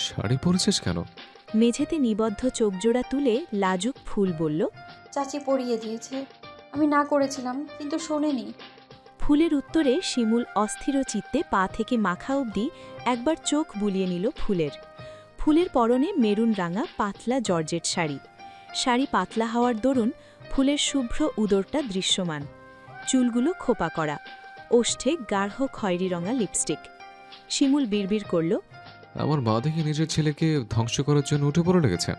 শাড়ি পরেছিস কেন? মেঝেতে নিবদ্ধ চোখজোড়া তুলে লাজুক ফুল বলল। চাচি পরিয়ে দিয়েছে, আমি না করেছিলাম কিন্তু শোনেনি। ফুলের উত্তরে শিমুল অস্থির চিত্তে পা থেকে মাথা অবধি একবার চোখ বুলিয়ে নিল ফুলের। ফুলের পরনে মেরুন রাঙা পাতলা জর্জেট শাড়ি। শাড়ি পাতলা হওয়ার দরুন ফুলের শুভ্র উদরটা দৃশ্যমান। চুলগুলো খোপা করা, ওষ্ঠে গাঢ় খয়েরি রঙা লিপস্টিক। শিমুল বিড়বিড় করল। আমার মা দেখে নিজের ছেলেকে ধ্বংস করার জন্য উঠে পড়ে লেগেছে।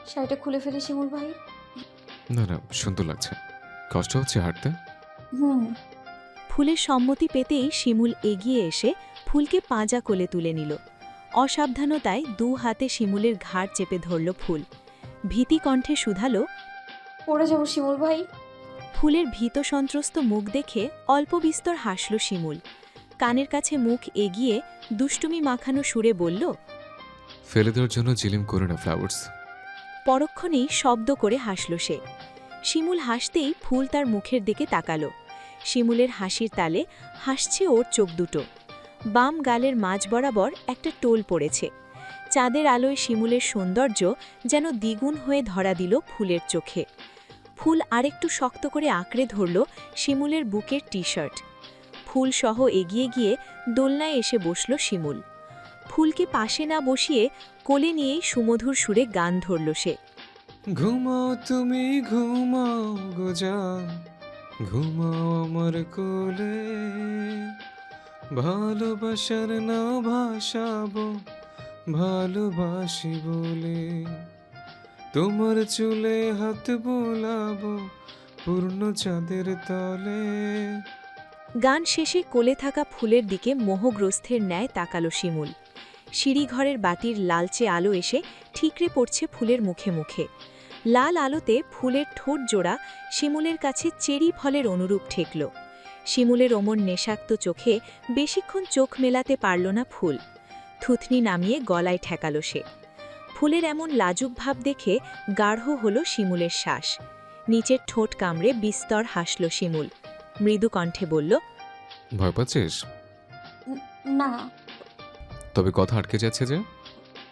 শাড়িটা খুলে ফেলে শিমুল ভাই। না না, সুন্দর লাগছে। কষ্ট হচ্ছে হাঁটতে। হুম। ফুলের সম্মতি পেতেই শিমুল এগিয়ে এসে ফুলকে পাঁজা কোলে তুলে নিল। অসাবধানতায় দু হাতে শিমুলের ঘাড় চেপে ধরল ফুল। ভীতি কণ্ঠে শুধালো। পড়ে যাবো শিমুল ভাই। ফুলের ভীত সন্ত্রস্ত মুখ দেখে অল্প বিস্তর হাসল শিমুল। কানের কাছে মুখ এগিয়ে দুষ্টুমি মাখানো সুরে বলল। ফেলে দেওয়ার জন্য জিলিম করে না ফ্লাওয়ার্স। পরক্ষণেই শব্দ করে হাসল সে। শিমুল হাসতেই ফুল তার মুখের দিকে তাকালো। শিমুলের হাসির তালে হাসছে ওর চোখ দুটো। বাম গালের মাঝ বরাবর একটা টোল পড়েছে। চাঁদের আলোয় শিমুলের সৌন্দর্য যেন দ্বিগুণ হয়ে ধরা দিল ফুলের চোখে। ফুল আরেকটু শক্ত করে আঁকড়ে ধরল শিমুলের বুকের টি শার্ট। ফুল সহ এগিয়ে গিয়ে দোলনায় এসে বসল শিমুল। ফুলকে পাশে না বসিয়ে কোলে নিয়েই সুমধুর সুরে গান ধরল সে। ঘুমাও তুমি ঘুমাও গো জান, ঘুমাও আমার কোলে। ভালোবাসার না ভাসাবো, ভালোবাসি বলে। তোমার চুলে হাত বোলাবো পূর্ণ চাঁদের তলে। গান শেষে কোলে থাকা ফুলের দিকে মোহগ্রস্থের ন্যায় তাকালো শিমুল। সিঁড়িঘরের বাতির লালচে আলো এসে ঠিকরে পড়ছে ফুলের মুখে মুখে। লাল আলোতে ফুলের ঠোঁট জোড়া শিমুলের কাছে চেরি ফলের অনুরূপ ঠেকল। শিমুলের ওমর নেশাক্ত চোখে বেশিক্ষণ চোখ মেলাতে পারল না ফুল। থুতনি নামিয়ে গলায় ঠেকাল সে। ফুলের এমন লাজুক ভাব দেখে গাঢ় হল শিমুলের শ্বাস। নিচের ঠোঁট কামড়ে বিস্তর হাসল শিমুল। মৃদু কণ্ঠে বলল। ভয় পাচ্ছিস? না। তবে কথা আটকে যাচ্ছে যে।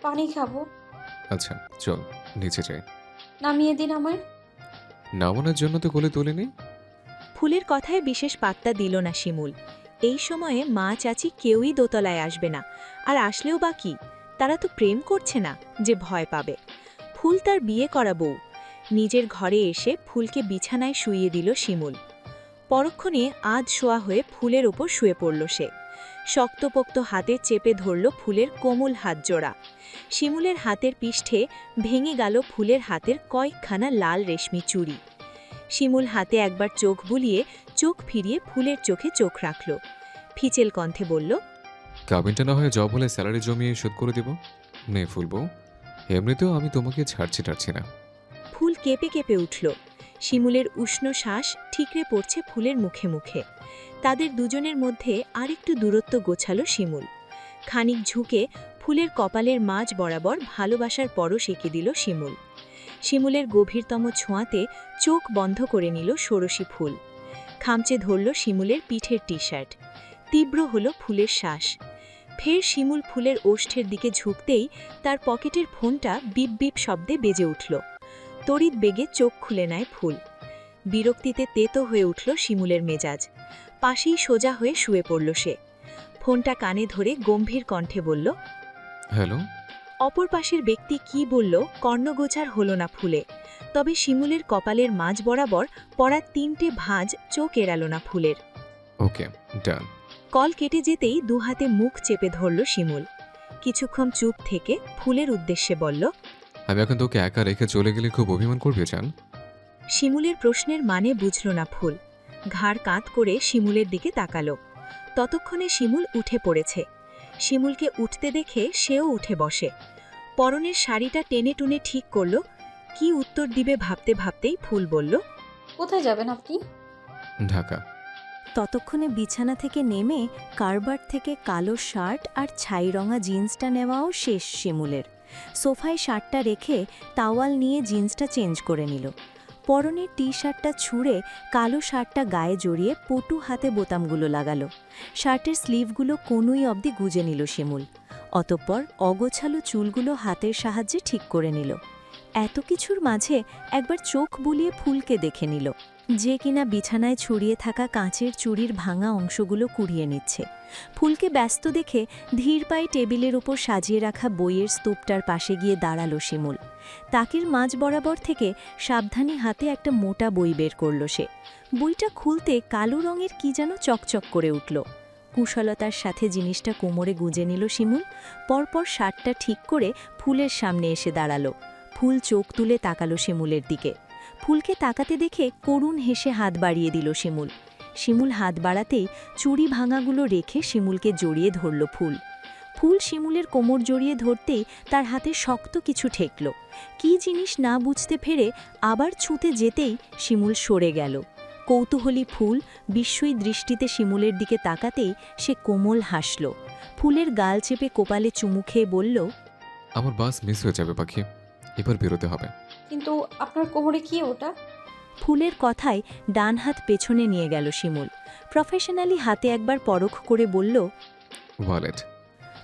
পানি খাবো। আচ্ছা চল নিচে যাই। নামিয়ে দিন আমায়। নামানোর জন্য তো কোলে তুলিনি। ফুলের কথায় বিশেষ পাত্তা দিল না শিমুল। এই সময়ে মা চাচি কেউই দোতলায় আসবে না, আর আসলেও বা কি, তারা তো প্রেম করছে না যে ভয় পাবে। ফুল তার বিয়ে করা বউ। নিজের ঘরে এসে ফুলকে বিছানায় শুইয়ে দিল শিমুল। পরক্ষণে আধ শোয়া হয়ে ফুলের ওপর শুয়ে পড়ল সে। শক্তপোক্ত হাতে চেপে ধরল ফুলের কোমল হাত জোড়া। শিমুলের হাতের পিষ্ঠে ভেঙে গেল ফুলের হাতের কয়েকখানা লাল রেশমি চুড়ি। শিমুল হাতে একবার চোখ বুলিয়ে চোখ ফিরিয়ে ফুলের চোখে চোখ রাখল। ফিচেল কণ্ঠে বলল। কাবিনটা না হয়ে জব হলে স্যালারি জমিয়ে শোধ করে দেব। মেয়ে ফুলবো, এমনিতেও আমি তোমাকে ছাড়ছি টাড়ছি না। ফুল কেঁপে কেঁপে উঠল। শিমুলের উষ্ণ শ্বাস ঠিকরে পড়ছে ফুলের মুখে মুখে। তাদের দুজনের মধ্যে আরেকটু দূরত্ব গোছালো শিমুল। খানিক ঝুঁকে ফুলের কপালের মাঝ বরাবর ভালোবাসার পরশ এঁকে দিল শিমুল। শিমুলের গভীরতম ছোঁয়াতে চোখ বন্ধ করে নিল ষোড়শী ফুল। খামচে ধরল শিমুলের পিঠের টি শার্ট। তীব্র হল ফুলের শ্বাস। ফের শিমুল ফুলের ওষ্ঠের দিকে ঝুঁকতেই তার পকেটের ফোনটা বিপ বিপ শব্দে বেজে উঠল। তড়িৎ বেগে চোখ খুলে নেয় ফুল। বিরক্তিতে তেতো হয়ে উঠল শিমুলের মেজাজ। পাশেই সোজা হয়ে শুয়ে পড়ল সে। ফোনটা কানে ধরে গম্ভীর কণ্ঠে বলল। হ্যালো। অপর পাশের ব্যক্তি কি বলল কর্ণগোচার হল না ফুলে। তবে শিমুলের কপালের মাঝ বরাবর পড়া 3টে ভাঁজ চোখ এড়াল না ফুলের। ওকে ডান। কল কেটে যেতেই দুহাতে মুখ চেপে ধরল শিমুল। কিছুক্ষণ চুপ থেকে ফুলের উদ্দেশ্যে বলল। আমি এখন তোকে একা রেখে চলে গেলে খুব অভিমান করবে জান। শিমুলের প্রশ্নের মানে বুঝল না ফুল। ঘাড় কাঁধ করে শিমুলের দিকে তাকালো। ততক্ষণে শিমুল উঠে পড়েছে। শিমুলকে উঠতে দেখে সেও উঠে বসে। পরনের শাড়িটা টেনে টুনে ঠিক করল। কি উত্তর দিবে ভাবতে ভাবতেই ফুল বলল। কোথায় যাবেন আপনি? ঢাকা। ততক্ষণে বিছানা থেকে নেমে কারবার থেকে কালো শার্ট আর ছাই রঙা জিন্সটা নেওয়াও শেষ শিমুলের। সোফায় শার্টটা রেখে তাওয়াল নিয়ে জিন্সটা চেঞ্জ করে নিল। পরনের টি শার্টটা ছুঁড়ে কালো শার্টটা গায়ে জড়িয়ে পটু হাতে বোতামগুলো লাগালো। শার্টের স্লিভগুলো কোনোই অবধি গুজে নিল শিমুল। অতঃপর অগোছালো চুলগুলো হাতের সাহায্যে ঠিক করে নিল। এত কিছুর মাঝে একবার চোখ বুলিয়ে ফুলকে দেখে নিল, যে কিনা বিছানায় ছড়িয়ে থাকা কাঁচের চুড়ির ভাঙা অংশগুলো কুড়িয়ে নিচ্ছে। ফুলকে ব্যস্ত দেখে ধীর পায়ে টেবিলের ওপর সাজিয়ে রাখা বইয়ের স্তূপটার পাশে গিয়ে দাঁড়ালো শিমুল। তাকের মাঝ বরাবর থেকে সাবধানী হাতে একটা মোটা বই বের করল সে। বইটা খুলতে কালো রঙের কি যেন চকচক করে উঠল। কুশলতার সাথে জিনিসটা কোমরে গুঁজে নিল শিমুল। পরপর শার্টটা ঠিক করে ফুলের সামনে এসে দাঁড়ালো। ফুল চোখ তুলে তাকালো শিমুলের দিকে। ফুলকে তাকাতে দেখে করুণ হেসে হাত বাড়িয়ে দিল শিমুল। শিমুল হাত বাড়াতেই চুড়ি ভাঙাগুলো রেখে শিমুলকে জড়িয়ে ধরল ফুল। ফুল শিমুলের কোমর জড়িয়ে ধরতেই তার হাতে শক্ত কিছু ঠেকল। কী জিনিস না বুঝতে ফেরে আবার ছুঁতে যেতেই শিমুল সরে গেল। কৌতূহলী ফুল বিস্ময়ী দৃষ্টিতে শিমুলের দিকে তাকাতেই সে কোমল হাসল। ফুলের গাল চেপে কপালে চুমু খেয়ে বলল, আমার বাস মিস হয়ে যাবে পাখি, এবার বেরোতে হবে। কিন্তু আপনার কোমরে কি ওটা? ফুলের কথায় ডান হাত পেছনে নিয়ে গেল শিমুল। প্রফেশনালি হাতে একবার পরখ করে বলল, ওয়ালেট।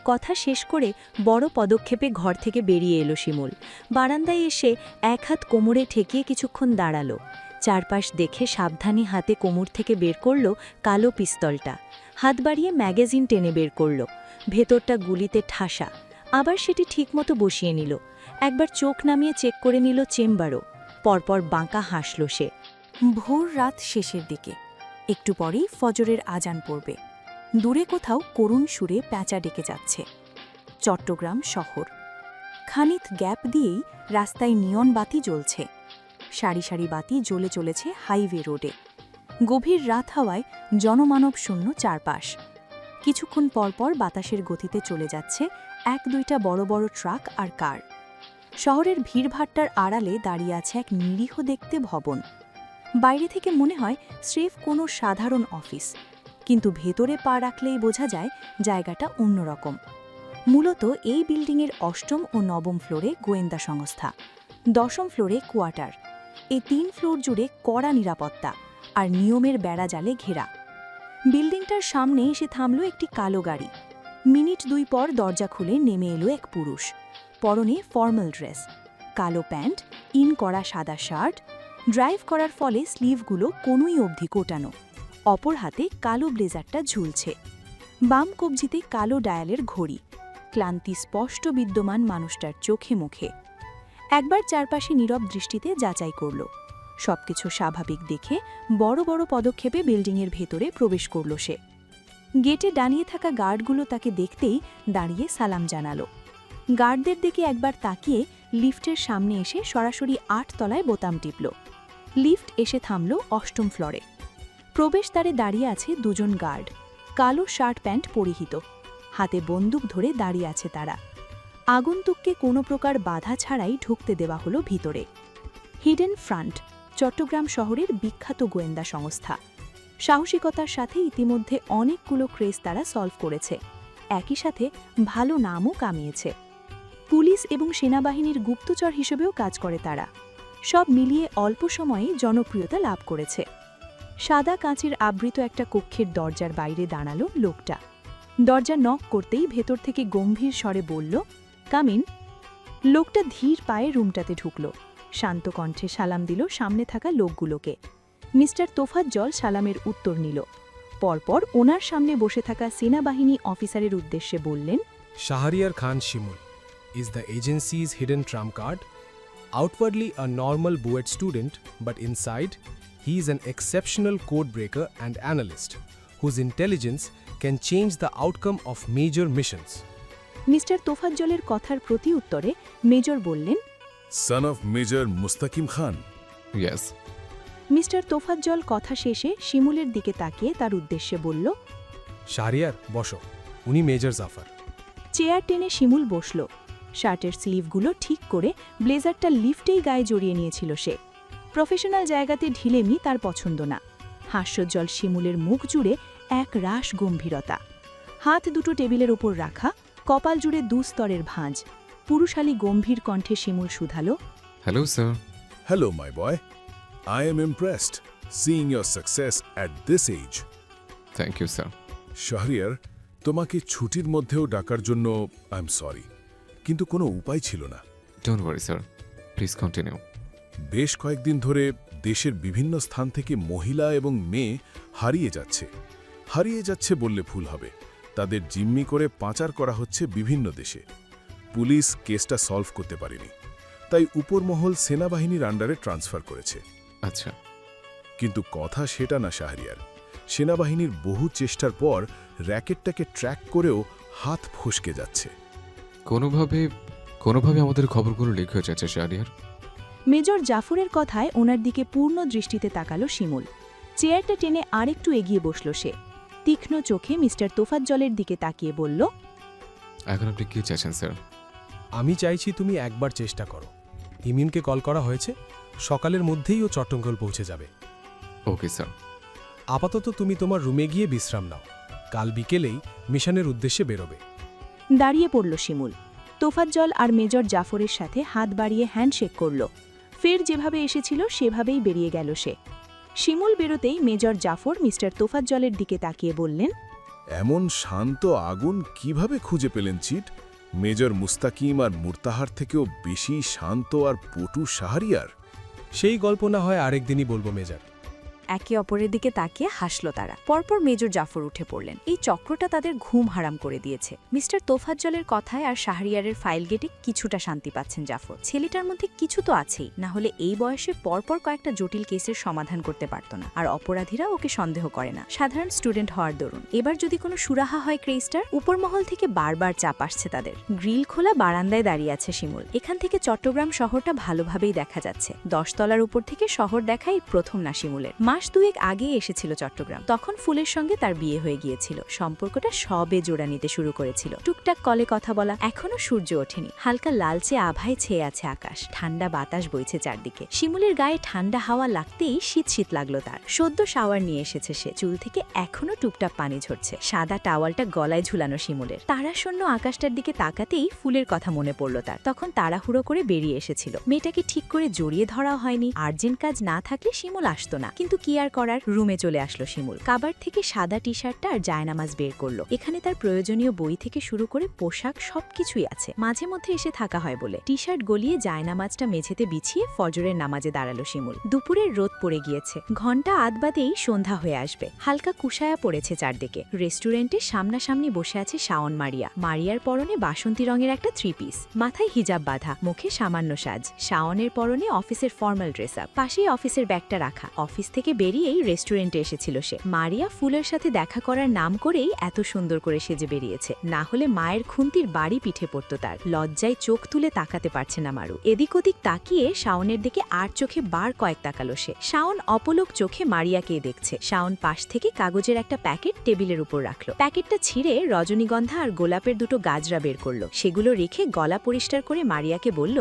কথা শেষ করে বড় পদক্ষেপে ঘর থেকে বেরিয়ে এলো শিমুল। বারান্দায় এসে এক হাত কোমরে ঠেকিয়ে কিছুক্ষণ দাঁড়ালো। চারপাশ দেখে সাবধানী হাতে কোমর থেকে বের করল কালো পিস্তলটা। হাত বাড়িয়ে ম্যাগাজিন টেনে বের করল। ভেতরটা গুলিতে ঠাসা। আবার সেটি ঠিকমতো বসিয়ে নিল। একবার চোখ নামিয়ে চেক করে নিল চেম্বারও। পরপর বাঁকা হাসল সে। ভোর রাত শেষের দিকে। একটু পরেই ফজরের আজান পড়বে। দূরে কোথাও করুণ সুরে প্যাঁচা ডেকে যাচ্ছে। চট্টগ্রাম শহর। খানিক গ্যাপ দিয়েই রাস্তায় নিয়ন বাতি জ্বলছে। সারি সারি বাতি জ্বলে চলেছে হাইওয়ে রোডে। গভীর রাত হাওয়ায় জনমানব শূন্য চারপাশ। কিছুক্ষণ পরপর বাতাসের গতিতে চলে যাচ্ছে এক দুইটা বড় বড় ট্রাক আর কার। শহরের ভিড়ভাট্টার আড়ালে দাঁড়িয়ে আছে এক নিরীহ দেখতে ভবন। বাইরে থেকে মনে হয় স্রেফ কোনো সাধারণ অফিস, কিন্তু ভেতরে পা রাখলেই বোঝা যায় জায়গাটা অন্যরকম। মূলত এই বিল্ডিংয়ের অষ্টম ও নবম ফ্লোরে গোয়েন্দা সংস্থা, দশম ফ্লোরে কোয়ার্টার। এই 3 ফ্লোর জুড়ে কড়া নিরাপত্তা আর নিয়মের বেড়াজালে ঘেরা। বিল্ডিংটার সামনে এসে থামল একটি কালো গাড়ি। মিনিট 2 পর দরজা খুলে নেমে এলো এক পুরুষ। পরনে ফর্মাল ড্রেস, কালো প্যান্ট, ইন করা সাদা শার্ট। ড্রাইভ করার ফলে স্লিভগুলো কোনোই অবধি কোটানো। অপর হাতে কালো ব্লেজারটা ঝুলছে। বাম কবজিতে কালো ডায়ালের ঘড়ি। ক্লান্তি স্পষ্ট বিদ্যমান মানুষটার চোখে মুখে। একবার চারপাশে নীরব দৃষ্টিতে যাচাই করল। সবকিছু স্বাভাবিক দেখে বড় বড় পদক্ষেপে বিল্ডিংয়ের ভেতরে প্রবেশ করল সে। গেটে দাঁড়িয়ে থাকা গার্ডগুলো তাকে দেখতেই দাঁড়িয়ে সালাম জানালো। গার্ডদের দিকে একবার তাকিয়ে লিফটের সামনে এসে সরাসরি 8 তলায় বোতাম টিপল। লিফট এসে থামল 8ম ফ্লোরে। প্রবেশদ্বারে দাঁড়িয়ে আছে 2 জন গার্ড, কালো শার্ট প্যান্ট পরিহিত। হাতে বন্দুক ধরে দাঁড়িয়ে আছে তারা। আগন্তুককে কোনো প্রকার বাধা ছাড়াই ঢুকতে দেওয়া হলো ভিতরে। হিডেন ফ্রন্ট চট্টগ্রাম শহরের বিখ্যাত গোয়েন্দা সংস্থা। সাহসিকতার সাথে ইতিমধ্যে অনেকগুলো কেস তারা সলভ করেছে, একই সাথে ভালো নামও কামিয়েছে। পুলিশ এবং সেনাবাহিনীর গুপ্তচর হিসেবেও কাজ করে তারা। সব মিলিয়ে অল্প সময়ে জনপ্রিয়তা লাভ করেছে। সাদা কাঁচের আবৃত একটা কক্ষের দরজার বাইরে দাঁড়ালো লোকটা। দরজা নক করতেই ভেতর থেকে গম্ভীর স্বরে বলল, কাম ইন। লোকটা ধীর পায়ে রুমটাতে ঢুকল। শান্ত কণ্ঠে সালাম দিল সামনে থাকা লোকগুলোকে। মিস্টার তোফাজ্জল সালামের উত্তর নিল। পরপর ওনার সামনে বসে থাকা সেনাবাহিনী অফিসারের উদ্দেশ্যে বললেন, Shahryar Khan Shimul is the agency's hidden trump card. Outwardly a normal BUET student, but inside, he is an exceptional codebreaker and analyst, whose intelligence can change the outcome of major missions. Mister তোফাজ্জলের কথার প্রতি উত্তরে major বললেন, Son of Major Mustaqim Khan. Yes. Mister Tofazzal কথা শেষে শিমুলের দিকে তাকিয়ে তার উদ্দেশ্যে বলল, Shahryar, বসো, উনি মেজর জাফর। চেয়ার টেনে শিমুল বসল। শার্টের স্লিভগুলো ঠিক করে ব্লেজারটা লিফটেই গায়ে জড়িয়ে নিয়েছিল সে। প্রফেশনাল জায়গাতে ঢিলেমি তার পছন্দ না। হাস্যোজ্জ্বল শিমুলের মুখ জুড়ে এক রাস গম্ভীরতা। হাত দুটো টেবিলের ওপর রাখা, কপাল জুড়ে 2 স্তরের ভাঁজ। পুরুষালী গম্ভীর কণ্ঠে শিমুল শুধালো, hello sir. Hello, my boy. I am impressed seeing your success at this age. Thank you sir. Shahryar, তোমাকে ছুটির মধ্যেও ডাকার জন্য আই এম সরি, কিন্তু কোনো উপায় ছিল না। Don't worry sir, please continue. বেশ কয়েকদিন ধরে দেশের বিভিন্ন স্থান থেকে মহিলা এবং মেয়ে হারিয়ে যাচ্ছে বললে ভুল হবে। তাদের জিম্মি করে পাচার করা হচ্ছে বিভিন্ন দেশে। পুলিশ কেসটা সলভ করতে পারেনি, তাই উপরমহল সেনাবাহিনীর আন্ডারে ট্রান্সফার করেছে। আচ্ছা, কিন্তু কথা সেটা না শাহরিয়ার। সেনাবাহিনীর বহু চেষ্টার পর র্যাকেটটাকে ট্র্যাক করেও হাত ফসকে যাচ্ছে। কোনোভাবে আমাদের খবরগুলো লিক হয়ে যাচ্ছে শাহরিয়ার। মেজর জাফরের কথায় ওনার দিকে পূর্ণ দৃষ্টিতে তাকালো শিমুল। চেয়ারটা টেনে আরেকটু এগিয়ে বসল সে। তীক্ষ্ণ চোখে মিস্টার তোফাজ্জলের দিকে তাকিয়ে বলল, এখন আপনি কি চাইছেন স্যার? আমি চাইছি তুমি একবার চেষ্টা করো। ইমিনকে কল করা হয়েছে, সকালের মধ্যেই ও চট্টগ্রাম পৌঁছে যাবে। Okay sir. আপাতত তুমি তোমার রুমে গিয়ে বিশ্রাম নাও, কাল বিকেলেই মিশনের উদ্দেশ্যে বেরোবে। দাঁড়িয়ে পড়ল শিমুল। তোফাজ্জল আর মেজর জাফরের সাথে হাত বাড়িয়ে হ্যান্ডশেক করল। ফের যেভাবে এসেছিল সেভাবেই বেরিয়ে গেল সে। শিমুল বেরোতেই মেজর জাফর মিস্টার তোফাজ্জলের দিকে তাকিয়ে বললেন, এমন শান্ত আগুন কিভাবে খুঁজে পেলেন চিট? মেজর মুস্তাকিম আর মুরতাহার থেকেও বেশি শান্ত আর পটু শাহরিয়ার? সেই গল্প না হয় আরেকদিনই বলবো মেজর। একে অপরের দিকে তাকিয়ে হাসল তারা। পরপর মেজর জাফর উঠে পড়লেন। এই চক্রটা তাদের ঘুম হারাম করে দিয়েছে। মিস্টার তোফাজ্জলের কথায় আর শাহরিয়ারের ফাইল গেটে কিছুটা শান্তি পাচ্ছেন জাফর। ছেলেটার মধ্যে কিছু তো আছেই, না হলে এই বয়সে পরপর কয়েকটা জটিল কেসের সমাধান করতে পারত না। আর অপরাধীরা ওকে সন্দেহ করে না, সাধারণ স্টুডেন্ট হওয়ার দরুন। এবার যদি কোনো সুরাহা হয় ক্রেস্টার, উপরমহল থেকে বারবার চাপ আসছে তাদের। গ্রিল খোলা বারান্দায় দাঁড়িয়ে আছে শিমুল। এখান থেকে চট্টগ্রাম শহরটা ভালোভাবেই দেখা যাচ্ছে। 10 তলার উপর থেকে শহর দেখাই প্রথম না শিমুলের। মাস দুয়েক আগে এসেছিল চট্টগ্রাম। তখন ফুলের সঙ্গে তার বিয়ে হয়ে গিয়েছিল। সম্পর্কটা সবে জোড়া নিতে শুরু করেছিল। টুকটাক কলে কথা বলা। এখনো সূর্য ওঠেনি। হালকা লালচে আভায় ছেয়ে আছে আকাশ। ঠান্ডা বাতাস বইছে চারদিকে। শিমুলের গায়ে ঠান্ডা হাওয়া লাগতেই শীত শীত লাগলো তার। সদ্য শাওয়ার নিয়ে এসেছে সে। চুল থেকে এখনো টুকটাক পানি ঝরছে। সাদা টাওয়ালটা গলায় ঝুলানো শিমুলের। তারাশূন্য আকাশটার দিকে তাকাতেই ফুলের কথা মনে পড়ল তার। তখন তাড়াহুড়ো করে বেরিয়ে এসেছিল। মেয়েটাকে ঠিক করে জড়িয়ে ধরাও হয়নি। আর্জেন্ট কাজ না থাকলে শিমুল আসতো না, কিন্তু কি আর করার। রুমে চলে আসলো শিমুল। কাবার থেকে সাদা টি শার্টটা আর জায়নামাজ বের করলো। এখানে তার প্রয়োজনীয় বই থেকে শুরু করে পোশাক সবকিছুই আছে। মাঝে মধ্যে এসে থাকা হয় বলে টি শার্ট গলিয়ে জায়নামাজটা মেঝেতে বিছিয়ে ফজরের নামাজে দাঁড়ালো শিমুল। দুপুরের রোদ পড়ে গিয়েছে। ঘণ্টা আধ বাদেই সন্ধ্যা হয়ে আসবে। হালকা কুশায়া পড়েছে চারদিকে। রেস্টুরেন্টে সামনাসামনি বসে আছে শাওন মারিয়া। মারিয়ার পরনে বাসন্তী রঙের একটা 3 পিস, মাথায় হিজাব বাঁধা, মুখে সামান্য সাজ। শাওনের পরনে অফিসের ফর্মাল ড্রেস আপ। পাশেই অফিসের ব্যাগটা রাখা। অফিস থেকে বেরিয়েই রেস্টুরেন্টে এসেছিল সে। মারিয়া ফুলের সাথে দেখা করার নাম করেই এত সুন্দর করে সেজে বেরিয়েছে। না হলে মায়ের খুন্তির বাড়ি পিঠে পড়তো তার। লজ্জায় চোখ তুলে তাকাতে পারছে না মারু। এদিক ওদিক তাকিয়ে শাওনের দিকে আর চোখে বার কয়েক তাকালো সে। শাওন অপলক চোখে মারিয়াকে দেখছে। শাওন পাশ থেকে কাগজের একটা প্যাকেট টেবিলের উপর রাখলো। প্যাকেটটা ছিঁড়ে রজনীগন্ধা আর গোলাপের দুটো গাজরা বের করলো। সেগুলো রেখে গলা পরিষ্কার করে মারিয়াকে বলল,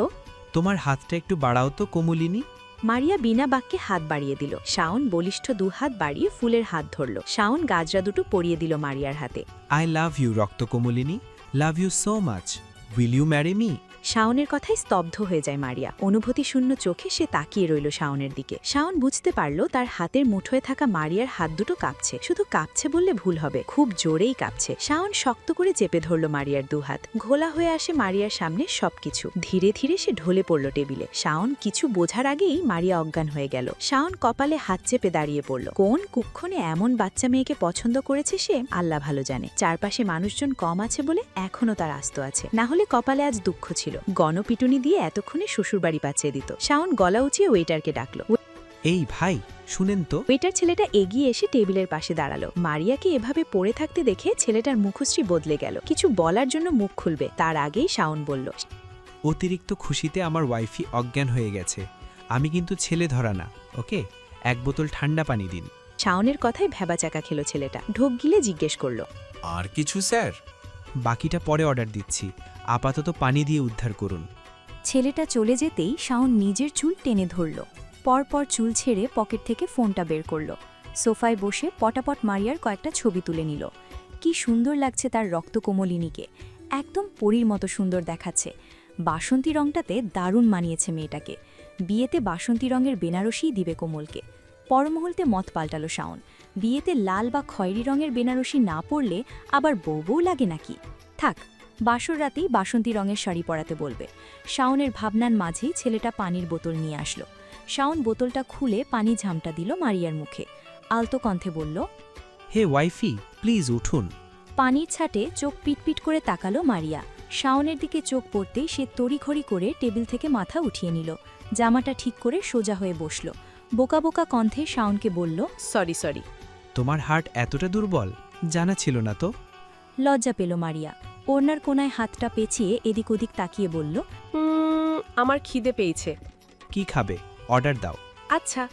তোমার হাতটা একটু বাড়াও তো কমলিনী। মারিয়া বিনা বাক্যে হাত বাড়িয়ে দিল। শাওন বলিষ্ঠ 2 হাত বাড়িয়ে ফুলের হাত ধরল। শাওন গাজরা দুটো পরিয়ে দিল মারিয়ার হাতে। আই লাভ ইউ রক্ত Kamalini, love you so much, will you marry me? শাওনের কথায় স্তব্ধ হয়ে যায় মারিয়া। অনুভূতি শূন্য চোখে সে তাকিয়ে রইল শাওনের দিকে। শাওন বুঝতে পারল তার হাতের মুঠোয় থাকা মারিয়ার হাত দুটো কাঁপছে। শুধু কাঁপছে বললে ভুল হবে, খুব জোরেই কাঁপছে। শাওন শক্ত করে চেপে ধরল মারিয়ার 2 হাত। ঘোলা হয়ে আসে মারিয়ার সামনে সবকিছু। ধীরে ধীরে সে ঢলে পড়ল টেবিলে। শাওন কিছু বোঝার আগেই মারিয়া অজ্ঞান হয়ে গেল। শাওন কপালে হাত চেপে দাঁড়িয়ে পড়ল। কোন কুক্ষণে এমন বাচ্চা মেয়েকে পছন্দ করেছে সে আল্লাহ ভালো জানে। চারপাশে মানুষজন কম আছে বলে এখনো তার আস্ত আছে, না হলে কপালে আজ দুঃখ ছিল। গণপিটুনি দিয়ে এতক্ষণে শ্বশুরবাড়ি পাঠিয়ে দিত। শাওন গলা উঁচিয়ে ওয়েটারকে ডাকলো। এই ভাই শুনেন তো। ওয়েটার ছেলেটা এগিয়ে এসে টেবিলের পাশে দাঁড়ালো। মারিয়াকে এভাবে পড়ে থাকতে দেখে ছেলেটার মুখশ্রী বদলে গেল। কিছু বলার জন্য মুখ খুলবে তার আগেই শাওন বলল, অতিরিক্ত খুশিতে আমার ওয়াইফি অজ্ঞান হয়ে গেছে। আমি কিন্তু ছেলে ধরা না, ওকে? 1 বোতল ঠান্ডা পানি দিন। শাওনের কথায় ভ্যাবাচাকা খেলো ছেলেটা। ঢোক গিলে জিজ্ঞেস করলো, আর কিছু স্যার? বাকিটা পরে অর্ডার দিচ্ছি, আপাতত পানি দিয়ে উদ্ধার করুন। ছেলেটা চলে যেতেই শাওন নিজের চুল টেনে ধরল। পরপর চুল ছেড়ে পকেট থেকে ফোনটা বের করল। সোফায় বসে পটাপট মারিয়ার কয়েকটা ছবি তুলে নিল। কি সুন্দর লাগছে তার রক্তকোমলিনীকে। একদম পরীর মতো সুন্দর দেখাচ্ছে। বাসন্তী রংটাতে দারুণ মানিয়েছে মেয়েটাকে। বিয়েতে বাসন্তী রঙের বেনারসিই দিবে কোমলকে। পরমুহূর্তে মত পাল্টালো শাওন। বিয়েতে লাল বা খয়েরি রঙের বেনারসি না পরলে আবার বউ বউ লাগে নাকি? থাক, বাসর রাতেই বাসন্তী রঙের শাড়ি পরাতে বলবে। শাওনের ভাবনার মাঝেই ছেলেটা পানির বোতল নিয়ে আসলো। শাওন বোতলটা খুলে পানি ঝামটা দিল মারিয়ার মুখে। আলতো কণ্ঠে বলল, হে ওয়াইফি, প্লিজ উঠুন। পানির ছাটে চোখ পিটপিট করে তাকালো মারিয়া। শাওনের দিকে চোখ পড়তেই সে তড়িঘড়ি করে টেবিল থেকে মাথা উঠিয়ে নিল। জামাটা ঠিক করে সোজা হয়ে বসল। বোকা বোকা কণ্ঠে শাওনকে বলল, সরি। তোমার হার্ট এতটা দুর্বল? জানা ছিল না তো। লজ্জা পেল মারিয়া। ওড়নার কোনায় হাতটা পেঁচিয়ে এদিক ওদিক তাকিয়ে বলল, আমার খিদে পেয়েছে। কি খাবে? অর্ডার দাও। আচ্ছা।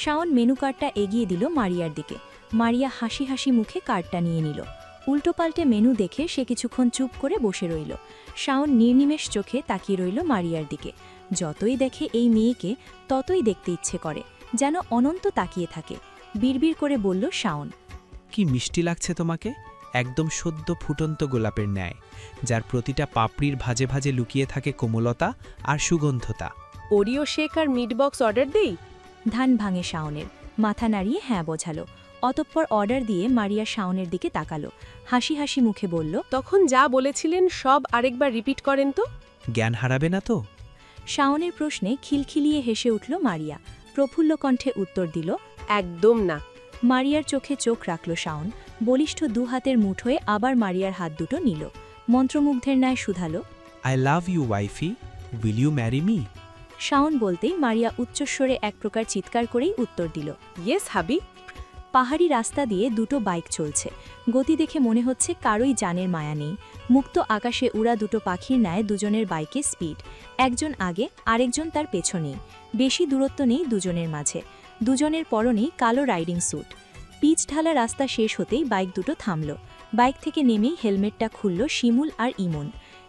শাওন মেনু কার্ডটা এগিয়ে দিল মারিয়ার দিকে। মারিয়া হাসি হাসি মুখে কার্ডটা নিয়ে নিল। উল্টোপাল্টে মেনু দেখে সে কিছুক্ষণ চুপ করে বসে রইল। শাওন নির্নিমেষ চোখে তাকিয়ে রইল মারিয়ার দিকে। যতই দেখে এই মেয়েকে, ততই দেখতে ইচ্ছে করে, যেন অনন্ত তাকিয়ে থাকে। বিড়বিড় করে বলল শাওন, কি মিষ্টি লাগছে তোমাকে, একদম সদ্য ফুটন্ত গোলাপের ন্যায়, যার প্রতিটা পাপড়ির ভাজে ভাজে লুকিয়ে থাকে কোমলতা আর সুগন্ধতা। ওরিও শেক আর মিট বক্স অর্ডার দেই? ধান ভাঙে শাওনের। মাথা নাড়িয়ে হ্যাঁ বোঝালো। অতঃপর অর্ডার দিয়ে মারিয়া শাওনের দিকে তাকালো। হাসি হাসি মুখে বলল, তখন যা বলেছিলেন সব আরেকবার রিপিট করেন তো। জ্ঞান হারাবে না তো? শাওনের প্রশ্নে খিলখিলিয়ে হেসে উঠল মারিয়া। প্রফুল্ল কণ্ঠে উত্তর দিল, একদম না। মারিয়ার চোখে চোখ রাখল শাওন। বলিষ্ঠ দু হাতের মুঠোয় আবার মারিয়ার হাত দুটো নিল। মন্ত্রমুগ্ধের ন্যায় শুধালো, I love you wifey, will you marry me? Shaon বলতেই মারিয়া উচ্চস্বরে এক প্রকার চিৎকার করেই উত্তর দিল, ইয়েস হাবি। পাহাড়ি রাস্তা দিয়ে দুটো বাইক চলছে। গতি দেখে মনে হচ্ছে কারোই জানের মায়া নেই। মুক্ত আকাশে উড়া দুটো পাখির ন্যায় দুজনের বাইকে স্পিড। একজন আগে, আরেকজন তার পেছনেই। বেশি দূরত্ব নেই দুজনের মাঝে। দুজনের পরনেই কালো রাইডিং স্যুট। পিচ ঢালা রাস্তা শেষ হতেই বাইক দুটো থামল। বাইক থেকে নেমেই হেলমেটটা খুলল শিমুল আর ইমন।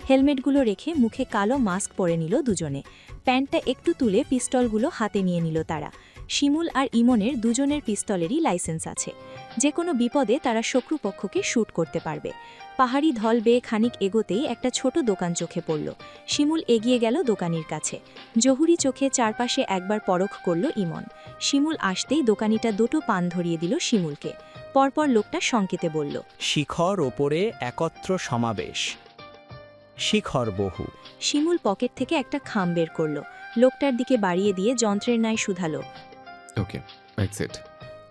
হেলমেটগুলো রেখে মুখে কালো মাস্ক পরে নিল দুজনে। প্যান্টটা একটু তুলে পিস্তলগুলো হাতে নিয়ে নিল তারা। শিমুল আর ইমনের দুজনের পিস্তলেরই লাইসেন্স আছে। যে কোনো বিপদে তারা শত্রুপক্ষকে শ্যুট করতে পারবে। পাহাড়ি ঢল বেয়ে খানিক এগোতেই একটা ছোট দোকান চোখে পড়ল। শিমুল এগিয়ে গেল দোকানির কাছে। জহুরি চোখে চারপাশে একবার পরখ করল ইমন। শিমুল আসতেই দোকানিটা দুটো পান ধরিয়ে দিল শিমুলকে। পরপর লোকটা সংকেতে বলল, শিখর ওপরে একত্র সমাবেশ, শিখর বহু। শিমুল পকেট থেকে একটা খাম বের করল। লোকটার দিকে বাড়িয়ে দিয়ে যন্ত্রের ন্যায় শুধালো। ওকে, এক্সিট।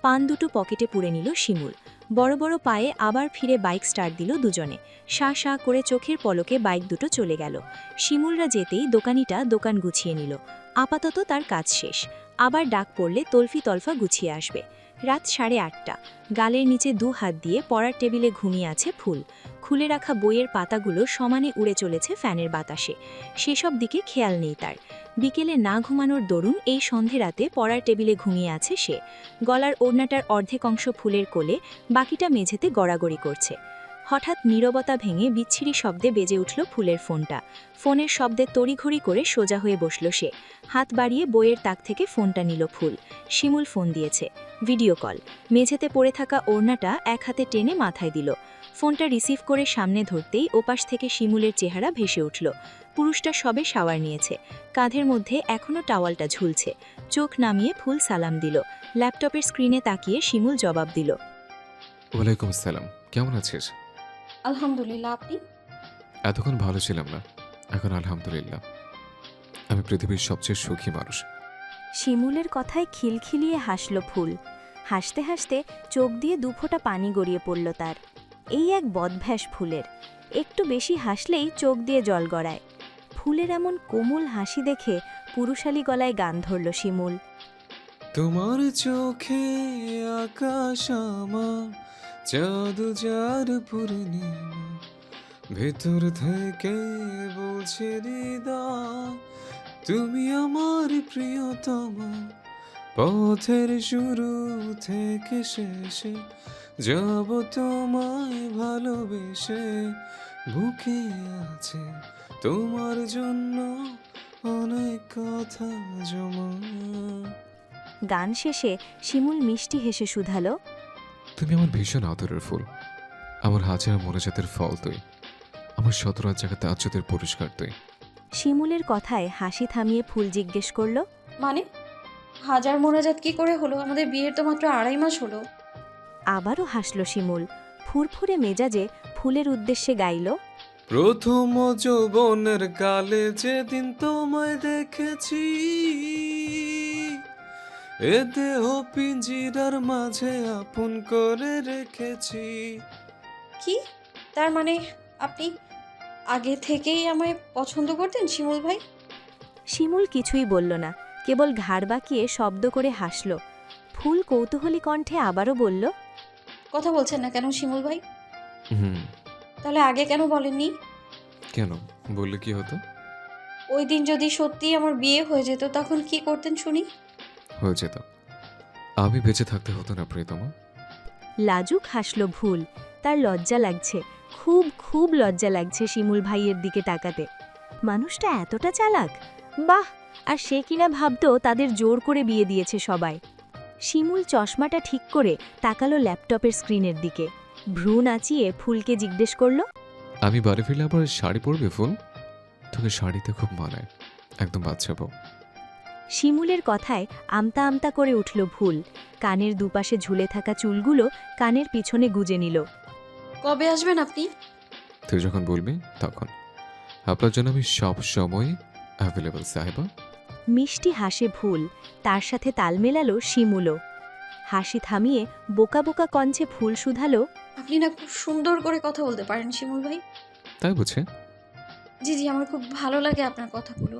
পান দুটো পকেটে পুরে নিল শিমুল। বড় বড় পায়ে আবার ফিরে বাইক স্টার্ট দিল দুজনে। শা শা করে চোখের পলকে বাইক দুটো চলে গেল। শিমুলরা যেতেই দোকানিটা দোকান গুছিয়ে নিল। আপাতত তার কাজ শেষ। আবার ডাক পড়লে তলফি তলফা গুছিয়ে আসবে। রাত 8:30। গালের নিচে দু হাত দিয়ে পড়ার টেবিলে ঘুমিয়ে আছে ফুল। খুলে রাখা বইয়ের পাতাগুলো সমানে উড়ে চলেছে ফ্যানের বাতাসে। সেসব দিকে খেয়াল নেই তার। বিকেলে না ঘুমানোর দরুন এই সন্ধে রাতে পড়ার টেবিলে ঘুমিয়ে আছে সে। গলার ওড়নাটার অর্ধেক অংশ ফুলের কোলে, বাকিটা মেঝেতে গড়াগড়ি করছে। হঠাৎ নীরবতা ভেঙে বিচ্ছিরি শব্দে বেজে উঠল ফুলের ফোনটা। ফোনের শব্দে তড়িঘড়ি করে সোজা হয়ে বসল সে। হাত বাড়িয়ে বইয়ের তাক থেকে ফোনটা নিল ফুল। শিমুল ফোন দিয়েছে। Video call. মেঝেতে পড়ে থাকা ওড়নাটা এক হাতে টেনে মাথায় দিল। ফোনটা রিসিভ করে সামনে ধরতেই ওপাশ থেকে শিমুলের চেহারা ভেসে উঠল। পুরুষটা সবে শাওয়ার নিয়েছে। কাঁধের মধ্যে এখনও টাওয়ালটা ঝুলছে। চোখ নামিয়ে ফুল সালাম দিল। ল্যাপটপের স্ক্রিনে তাকিয়ে শিমুল জবাব দিল, ওয়ালাইকুম আসসালাম, কেমন আছিস? আলহামদুলিল্লাহ। আপনি? এতক্ষণ ভালো ছিলাম না, এখন আলহামদুলিল্লাহ। আমি পৃথিবীর সবচেয়ে সুখী মানুষ। শিমুলের কথায় খিলখিলিয়ে হাসল ফুল। হাসতে হাসতে চোখ দিয়ে দুফোঁটা পানি গড়িয়ে পড়ল তার। এই এক বদভ্যাস ফুলের। একটু বেশি হাসলেই চোখ দিয়ে জল গড়ায়। ফুলের এমন কোমল হাসি দেখে পুরুষালী গলায় গান ধরল শিমুল। তোমার চোখে আকাশ আমার, জাদু যার পূর্ণিমা, ভেতর থেকে বলছে হৃদয় তুমি আমার প্রিয়তমা। পথের শুরু থেকে শেষে যাব তোমায় ভালোবেসে, বুকে আছে তোমার জন্য অনেক কথা জমা। গান শেষে শিমুল মিষ্টি হেসে শুধালো, তুমি আমার ভীষণ আদরের ফুল, আমার হাজার মনোজাতের ফল তুই, আমার 17 জায়গাতে আচ্ছদের পুরস্কার তুই। শিমুলের কথায় হাসি থামিয়ে ফুল জিজ্ঞেস করল, মানে হাজার মোনাজাত কি করে হলো? আমাদের বিয়ের তো মাত্র 2.5 মাস হলো। আবারও হাসল শিমুল, ফুরফুরে মেজাজে ফুলের উদ্দেশ্যে গাইল। প্রথম যৌবনের কালে যেদিন তোমায় দেখেছি, এ দেহ পিঞ্জিরার মাঝে আপন করে রেখেছি। কি তার মানে আপনি আগে থেকেই আমায় পছন্দ করতেন শিমুল ভাই? শিমুল কিছুই বলল না, কেবল ঘাড় বাঁকিয়ে শব্দ করে হাসল। ফুল কৌতূহলী কণ্ঠে আবারও বলল, কথা বলছেন না কেন শিমুল ভাই? হুম। তাহলে আগে কেন বলেননি? কেন, বললে কি হতো? ওই দিন যদি সত্যিই আমার বিয়ে হয়ে যেত তখন কি করতেন শুনি? হয়ে যেত। আমি বেঁচে থাকতে হতো না প্রিয়তমা। লাজুক হাসল ভুল। তার লজ্জা লাগছে, খুব খুব লজ্জা লাগছে শিমুল ভাইয়ের দিকে তাকাতে। মানুষটা এতটা চালাক, বাহ! আর সে কিনা ভাবতো তাদের জোর করে বিয়ে দিয়েছে সবাই। শিমুল চশমাটা ঠিক করে তাকালো ল্যাপটপের স্ক্রিনের দিকে, ভ্রু নাচিয়ে ফুলকে জিজ্ঞেস করল, আমি বাড়ি ফিরলে আবার শাড়ি পরবে ফুল? তোকে শাড়িতে খুব মানায়, একদম বাচ্চা বউ। শিমুলের কথায় আমতা আমতা করে উঠল ভুল। কানের দুপাশে ঝুলে থাকা চুলগুলো কানের পিছনে গুজে নিল। কবে আসবেন আপনি? তুই যখন বলবি তখন। আপনার জন্য আমি সব সময় অ্যাভেলেবল সাহেবা। মিষ্টি হাসে ভুল, তার সাথে তাল মেলালো শিমুলও। হাসি থামিয়ে বোকা বোকা কঞ্চে ফুল শুধালো, আপনি না খুব সুন্দর করে কথা বলতে পারেন শিমুল ভাই। তাই বুঝে? জি জি, আমার খুব ভালো লাগে আপনার কথাগুলো।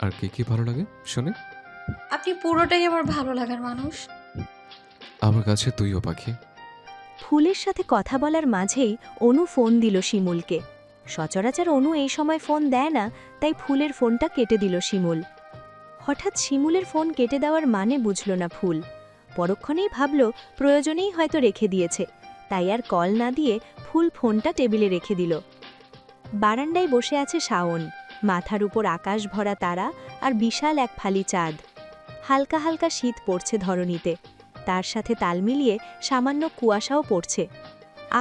আর কি কি ভালো লাগে শুনে? আপনি পুরোটাই আমার ভালো লাগার মানুষ। আমার কাছে তুইও পাখি। ফুলের সাথে কথা বলার মাঝেই অনু ফোন দিল শিমুলকে। সচরাচর অনু এই সময় ফোন দেয় না, তাই ফুলের ফোনটা কেটে দিল শিমুল। হঠাৎ শিমুলের ফোন কেটে দেওয়ার মানে বুঝল না ফুল। পরক্ষণেই ভাবল প্রয়োজনেই হয়তো রেখে দিয়েছে, তাই আর কল না দিয়ে ফুল ফোনটা টেবিলে রেখে দিল। বারান্দায় বসে আছে শাওন, মাথার উপর আকাশ ভরা তারা আর বিশাল এক ফালি চাঁদ। হালকা হালকা শীত পড়ছে ধরণীতে, তার সাথে তাল মিলিয়ে সামান্য কুয়াশাও পড়ছে।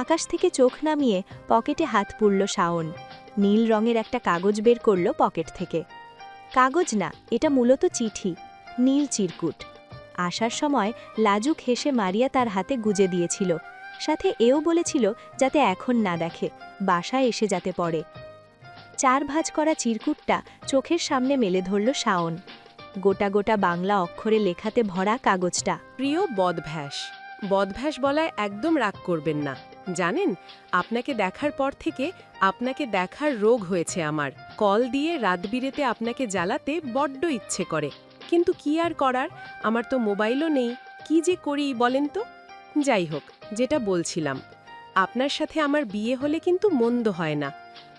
আকাশ থেকে চোখ নামিয়ে পকেটে হাত পুরল শাওন। নীল রঙের একটা কাগজ বের করল পকেট থেকে। কাগজ না, এটা মূলত চিঠি, নীল চিরকুট। আসার সময় লাজুক হেসে মারিয়া তার হাতে গুজে দিয়েছিল, সাথে এও বলেছিল যাতে এখন না দেখে, বাসায় এসে যাতে পড়ে। 4 ভাঁজ করা চিরকুটটা চোখের সামনে মেলে ধরল শাওন। গোটা গোটা বাংলা অক্ষরে লেখাতে ভরা কাগজটা। প্রিয় বদভ্যাস, বদভ্যাস বলায় একদম রাগ করবেন না। জানেন, আপনাকে দেখার পর থেকে আপনাকে দেখার রোগ হয়েছে আমার। কল দিয়ে রাতবিরেতে আপনাকে জ্বালাতে বড্ড ইচ্ছে করে, কিন্তু কি আর করার, আমার তো মোবাইলও নেই। কি যে করি বলেন তো? যাই হোক, যেটা বলছিলাম, আপনার সাথে আমার বিয়ে হলে কিন্তু মন্দ হয় না,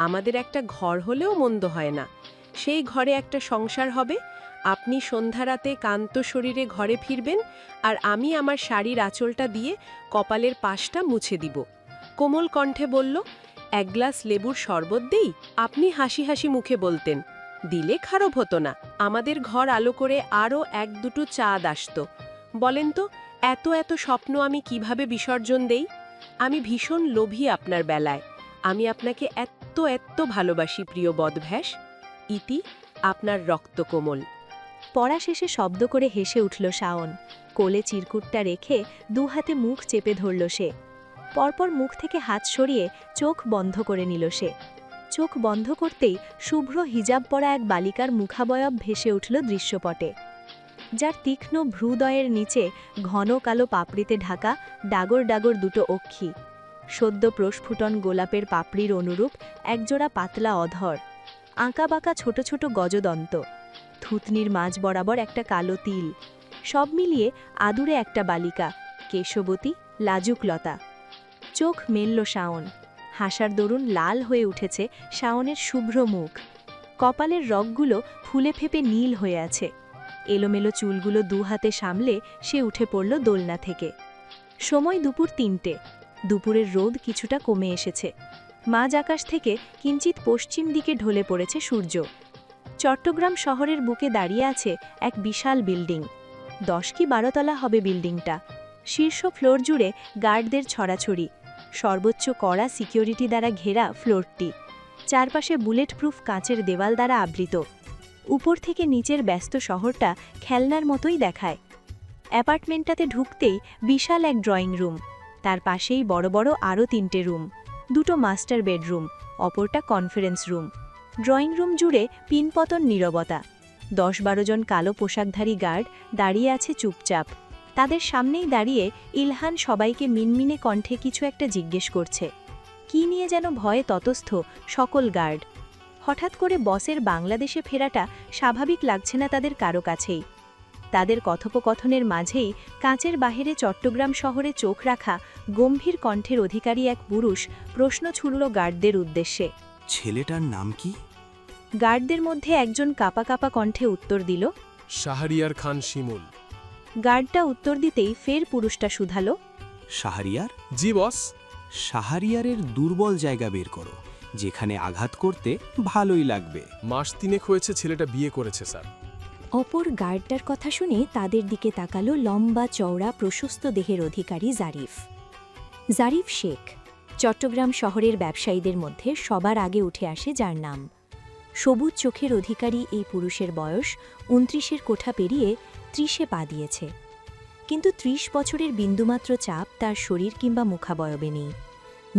আমাদের একটা ঘর হলেও মন্দ হয় না। সেই ঘরে একটা সংসার হবে, আপনি সন্ধ্যারাতে কান্ত শরীরে ঘরে ফিরবেন, আর আমি আমার শাড়ির আঁচলটা দিয়ে কপালের পাশটা মুছে দিব। কোমল কণ্ঠে বলল, 1 গ্লাস লেবুর শরবত দেই? আপনি হাসি হাসি মুখে বলতেন, দিলে খারাপ হতো না। আমাদের ঘর আলো করে আরও 1-2 চাঁদ আসত। বলেন তো, এত এত স্বপ্ন আমি কিভাবে বিসর্জন দেই? আমি ভীষণ লোভী আপনার বেলায়। আমি আপনাকে এত এত ভালোবাসি প্রিয় বদভ্যাস। ইতি, আপনার রক্তকোমল। পড়া শেষে শব্দ করে হেসে উঠল শাওন। কোলে চিরকুটটা রেখে 2 হাতে মুখ চেপে ধরল সে। পরপর মুখ থেকে হাত সরিয়ে চোখ বন্ধ করে নিল সে। চোখ বন্ধ করতেই শুভ্র হিজাব পরা এক বালিকার মুখাবয়ব ভেসে উঠল দৃশ্যপটে, যার তীক্ষ্ণ ভ্রুদয়ের নিচে ঘন কালো পাপড়িতে ঢাকা ডাগর ডাগর 2 অক্ষি। সদ্য প্রস্ফুটন গোলাপের পাপড়ির অনুরূপ একজোড়া পাতলা অধর, আঁকাবাঁকা ছোট ছোট গজদন্ত, থুতনির মাঝ বরাবর একটা কালো তিল। সব মিলিয়ে আদুরে একটা বালিকা, কেশবতী, লাজুকলতা। চোখ মেলল শাওন। হাসার দরুন লাল হয়ে উঠেছে শাওনের শুভ্র মুখ। কপালের রগগুলো ফুলে ফেপে নীল হয়ে আছে। এলোমেলো চুলগুলো 2 হাতে সামলে সে উঠে পড়ল দোলনা থেকে। সময় দুপুর 3টে। দুপুরের রোদ কিছুটা কমে এসেছে। মাঝ আকাশ থেকে কিঞ্চিত পশ্চিম দিকে ঢলে পড়েছে সূর্য। চট্টগ্রাম শহরের বুকে দাঁড়িয়ে আছে এক বিশাল বিল্ডিং। 10 কি 12 তলা হবে বিল্ডিংটা। শীর্ষ ফ্লোর জুড়ে গার্ডদের ছড়াছড়ি, সর্বোচ্চ কড়া সিকিউরিটি দ্বারা ঘেরা ফ্লোরটি। চারপাশে বুলেট প্রুফ কাঁচের দেওয়াল দ্বারা আবৃত। উপর থেকে নিচের ব্যস্ত শহরটা খেলনার মতোই দেখায়। অ্যাপার্টমেন্টটাতে ঢুকতেই বিশাল এক ড্রয়িং রুম, তার পাশেই বড় বড় আরও 3টে রুম, 2টো মাস্টার বেডরুম, অপরটা কনফারেন্স রুম। ড্রয়িং রুম জুড়ে পিনপতন নীরবতা। 10-12 জন কালো পোশাকধারী গার্ড দাঁড়িয়ে আছে চুপচাপ। তাদের সামনেই দাঁড়িয়ে ইলহান সবাইকে মিনমিনে কণ্ঠে কিছু একটা জিজ্ঞেস করছে। কি নিয়ে যেন ভয়ে ততস্থ সকল গার্ড। হঠাৎ করে বসের বাংলাদেশে ফেরাটা স্বাভাবিক লাগছে না তাদের কারো কাছেই। তাদের কথোপকথনের মাঝেই কাঁচের বাহিরে চট্টগ্রাম শহরে চোখ রাখা গম্ভীর কণ্ঠের অধিকারী এক পুরুষ প্রশ্ন ছুড়ল গার্ডদের উদ্দেশ্যে। ছেলেটার নাম কি? গার্ডদের মধ্যে একজন কাপা কাপা কণ্ঠে উত্তর দিল, শাহরিয়ার খান শিমুল। গার্ডটা উত্তর দিতেই ফের পুরুষটা শুধালো, শাহরিয়ার? জি বস। শাহরিয়ারের দুর্বল জায়গা বের করো, যেখানে আঘাত করতে ভালোই লাগবে। মাস 3 হয়েছে ছেলেটা বিয়ে করেছে স্যার। অপর গার্ডটার কথা শুনে তাদের দিকে তাকালো লম্বা চওড়া প্রশস্ত দেহের অধিকারী জারিফ। জারিফ শেখ চট্টগ্রাম শহরের ব্যবসায়ীদের মধ্যে সবার আগে উঠে আসে যার নাম। সবুজ চোখের অধিকারী এই পুরুষের বয়স 29-এর কোঠা পেরিয়ে 30-এ পা দিয়েছে, কিন্তু 30 বছরের বিন্দুমাত্র চাপ তার শরীর কিংবা মুখাবয়বে নেই।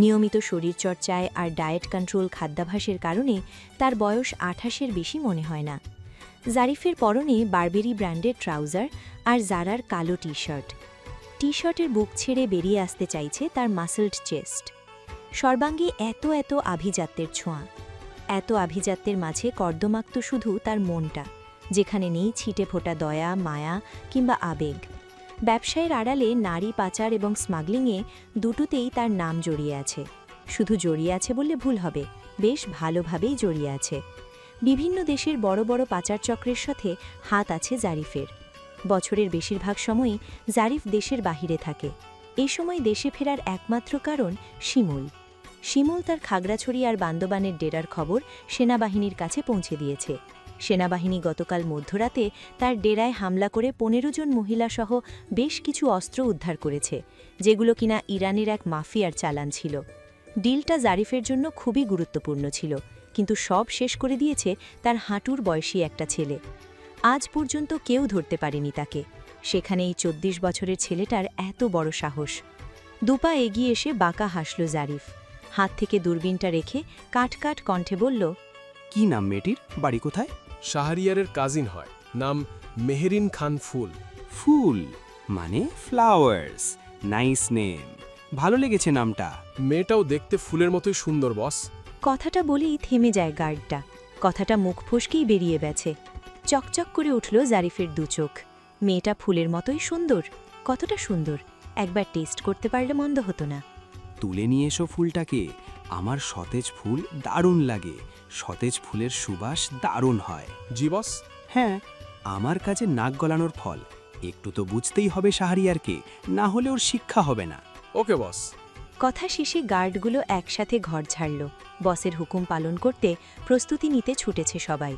নিয়মিত শরীরচর্চায় আর ডায়েট কন্ট্রোল খাদ্যাভ্যাসের কারণে তার বয়স 28-এর বেশি মনে হয় না। জারিফের পরনে বারবেরি ব্র্যান্ডের ট্রাউজার আর জারার কালো টি-শার্ট। টি-শার্টের বুক ছেড়ে বেরিয়ে আসতে চাইছে তার মাসলড চেস্ট। সর্বাঙ্গে এত এত আভিজাত্যের ছোঁয়া। এত আভিজাত্যের মাঝে কর্দমাক্ত শুধু তার মনটা, যেখানে নেই ছিটে ফোটা দয়া, মায়া কিংবা আবেগ। ব্যবসায়ের আড়ালে নারী পাচার এবং স্মাগলিংয়ে দুটোতেই তার নাম জড়িয়ে আছে। শুধু জড়িয়ে আছে বললে ভুল হবে, বেশ ভালোভাবেই জড়িয়ে আছে। বিভিন্ন দেশের বড় বড় পাচার চক্রের সাথে হাত আছে জারিফের। বছরের বেশিরভাগ সময়ই জারিফ দেশের বাহিরে থাকে। এই সময় দেশে ফেরার একমাত্র কারণ শিমুল। শিমুল তার খাগড়াছড়ি আর বান্দবানের ডেরার খবর সেনাবাহিনীর কাছে পৌঁছে দিয়েছে। সেনাবাহিনী গতকাল মধ্যরাতে তার ডেরায় হামলা করে 15 জন মহিলাসহ বেশ কিছু অস্ত্র উদ্ধার করেছে, যেগুলো কিনা ইরানের এক মাফিয়ার চালান ছিল। ডিলটা জারিফের জন্য খুবই গুরুত্বপূর্ণ ছিল, কিন্তু সব শেষ করে দিয়েছে তার হাঁটুর বয়সী একটা ছেলে। আজ পর্যন্ত কেউ ধরতে পারেনি তাকে। সেখানে এই 24 বছরের ছেলেটার এত বড় সাহস। দুপা এগিয়ে এসে বাঁকা হাসল জারিফ। হাত থেকে দূরবীনটা রেখে কাট কাট কণ্ঠে বলল, কি নাম মেয়েটির? বাড়ি কোথায়? শাহরিয়ারের কাজিন হয়, নাম মেহেরিন খান ফুল। ফুল মানে ফ্লাওয়ার্স। নাইস নেম, ভালো লেগেছে নামটা। মেয়েটাও দেখতে ফুলের মতোই সুন্দর বস। কথাটা বলেই থেমে যায় গার্ডটা। কথাটা মুখ ফসকেই বেরিয়ে গেছে। চকচক করে উঠল জারিফের দুচোখ। মেয়েটা ফুলের মতোই সুন্দর? কতটা সুন্দর? একবার টেস্ট করতে পারলে মন্দ হতো না। তুলে নিয়ে এসো ফুলটাকে। আমার সতেজ ফুল দারুণ লাগে। সতেজ ফুলের সুবাস দারুণ হয়। জি বস। হ্যাঁ, আমার কাছে নাক গলানোর ফল। একটু তো বুঝতেই হবে শাহরিয়ারকে, না হলে ওর শিক্ষা হবে না। ওকে বস। কথা শেষে গার্ডগুলো একসাথে ঘর ছাড়ল। বসের হুকুম পালন করতে প্রস্তুতি নিতে ছুটেছে সবাই।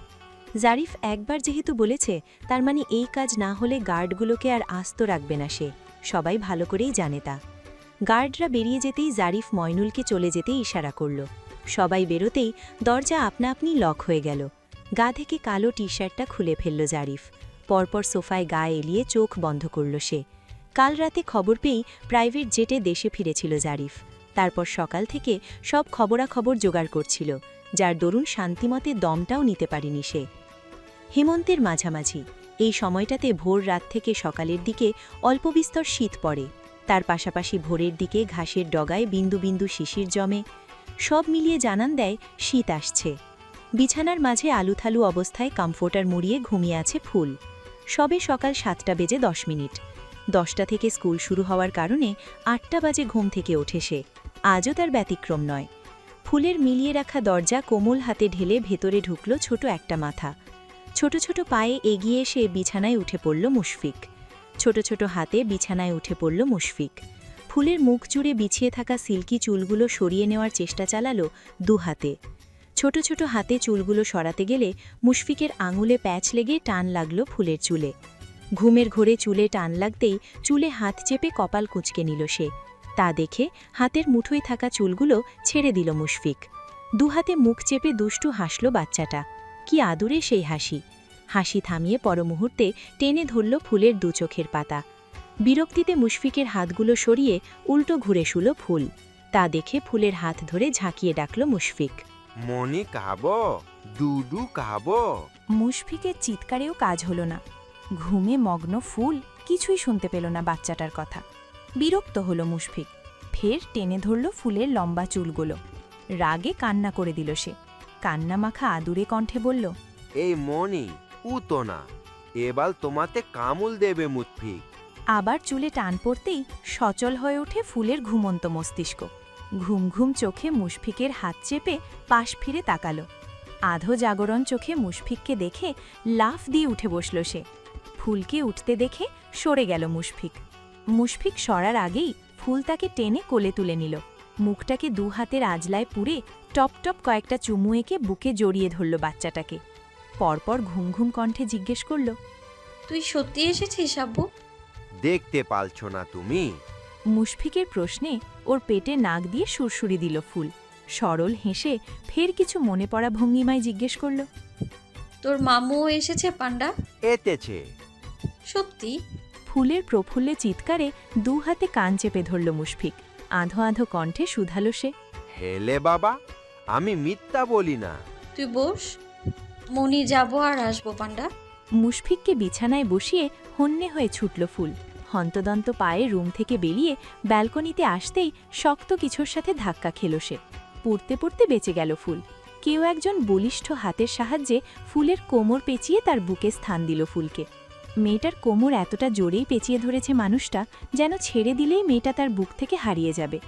জারিফ একবার যেহেতু বলেছে, তার মানে এই কাজ না হলে গার্ডগুলোকে আর আস্ত রাখবে না সে। সবাই ভালো করেই জানে তা। গার্ডরা বেরিয়ে যেতেই জারিফ ময়নুলকে চলে যেতে ইশারা করল। সবাই বেরোতেই দরজা আপনা আপনি লক হয়ে গেল। গা থেকে কালো টি-শার্টটা খুলে ফেলল জারিফ। পরপর সোফায় গা এলিয়ে চোখ বন্ধ করল সে। কাল রাতে খবর পেয়েই প্রাইভেট জেটে দেশে ফিরেছিল জারিফ। তারপর সকাল থেকে সব খবরাখবর জোগাড় করছিল, যার দরুন শান্তিমতে দমটাও নিতে পারেনি সে। হেমন্তের মাঝামাঝি এই সময়টাতে ভোর রাত থেকে সকালের দিকে অল্প বিস্তর শীত পড়ে। তার পাশাপাশি ভোরের দিকে ঘাসের ডগায় বিন্দু বিন্দু শিশির জমে। সব মিলিয়ে জানান দেয় শীত আসছে। বিছানার মাঝে আলুথালু অবস্থায় কমফোর্টার মুড়িয়ে ঘুমিয়ে আছে ফুল। সবে সকাল 7টা বেজে 10 মিনিট। 10টা থেকে স্কুল শুরু হওয়ার কারণে 8টা বাজে ঘুম থেকে ওঠে সে। আজও তার ব্যতিক্রম নয়। ফুলের মিলিয়ে রাখা দরজা কোমল হাতে ঢেলে ভেতরে ঢুকল ছোট একটা মাথা। ছোট ছোট পায়ে এগিয়ে এসে বিছানায় উঠে পড়ল মুশফিক। ছোট ছোট হাতে বিছানায় উঠে পড়ল মুশফিক। ফুলের মুখ জুড়ে বিছিয়ে থাকা সিল্কি চুলগুলো সরিয়ে নেওয়ার চেষ্টা চালালো 2 হাতে। ছোট ছোট হাতে চুলগুলো সরাতে গেলে মুশফিকের আঙুলে প্যাচ লেগে টান লাগল ফুলের চুলে। ঘুমের ঘোরে চুলে টান লাগতেই চুলে হাত চেপে কপাল কুঁচকে নিল সে। তা দেখে হাতের মুঠোয় থাকা চুলগুলো ছেড়ে দিল মুশফিক। 2 হাতে মুখ চেপে দুষ্টু হাসল বাচ্চাটা। কি আদুরে সেই হাসি! হাসি থামিয়ে পরমুহূর্তে টেনে ধরল ফুলের 2 চোখের পাতা। বিরক্তিতে মুশফিকের হাতগুলো সরিয়ে উল্টো ঘুরে শুলো ফুল। তা দেখে ফুলের হাত ধরে ঝাঁকিয়ে ডাকল মুশফিক। মনি খাবো, দুধু খাবো। মুশফিকের চিৎকারেও কাজ হলো না। ঘুমে মগ্ন ফুল কিছুই শুনতে পেল না বাচ্চাটার কথা। বিরক্ত হলো মুশফিক, ফের টেনে ধরল ফুলের লম্বা চুলগুলো। রাগে কান্না করে দিল সে। কান্না মাখা আদুরে কণ্ঠে বলল, এই মনি উতো না, এবার তোমাতে কামুল দেবে মুতফিক। আবার চুলে টান পড়তেই সচল হয়ে ওঠে ফুলের ঘুমন্ত মস্তিষ্ক। ঘুম ঘুম চোখে মুশফিকের হাত চেপে পাশ ফিরে তাকালো। আধো জাগরণ চোখে মুশফিককে দেখে লাফ দিয়ে উঠে বসল সে। ফুলকে উঠতে দেখে সরে গেল মুশফিক। মুশফিক সরার আগেই ফুল তাকে টেনে কোলে তুলে নিল। মুখটাকে দু হাতের আজলায় পুড়ে টপ টপ কয়েকটা চুমু এঁকে বুকে জড়িয়ে ধরল বাচ্চাটাকে। পরপর ঘুম ঘুম কণ্ঠে জিজ্ঞেস করল, তুই সত্যি এসেছিস আব্বু? দেখতে পালছো না তুমি? মুশফিকের প্রশ্নে ওর পেটে নাক দিয়ে সুরসুরি দিল ফুল। সরল হেসে ফের কিছু মনে পড়া ভঙ্গিমায় জিজ্ঞেস করল, তোর মামুও এসেছে পান্ডা? এতেছে। সত্যি? ফুলের প্রফুল্লে চিৎকারে দু হাতে কান চেপে ধরল মুশফিক। আধো আধো কণ্ঠে শুধালো সে, হেলে বাবা, আমি মিথ্যা বলি না। তুই বস, মনি যাবো আর আসবো পান্ডা। মুশফিককে বিছানায় বসিয়ে হন্যে হয়ে ছুটল ফুল। হন্তদন্ত পায়ে রুম থেকে বেরিয়ে ব্যালকনিতে আসতেই শক্ত কিছুর সাথে ধাক্কা খেল সে। পড়তে পড়তে বেঁচে গেল ফুল। কেউ একজন বলিষ্ঠ হাতের সাহায্যে ফুলের কোমর পেঁচিয়ে তার বুকে স্থান দিল ফুলকে। মেয়েটার কোমর এতটা জোরেই পেঁচিয়ে ধরেছে মানুষটা, যেন ছেড়ে দিলেই মেয়েটা তার বুক থেকে হারিয়ে যাবে।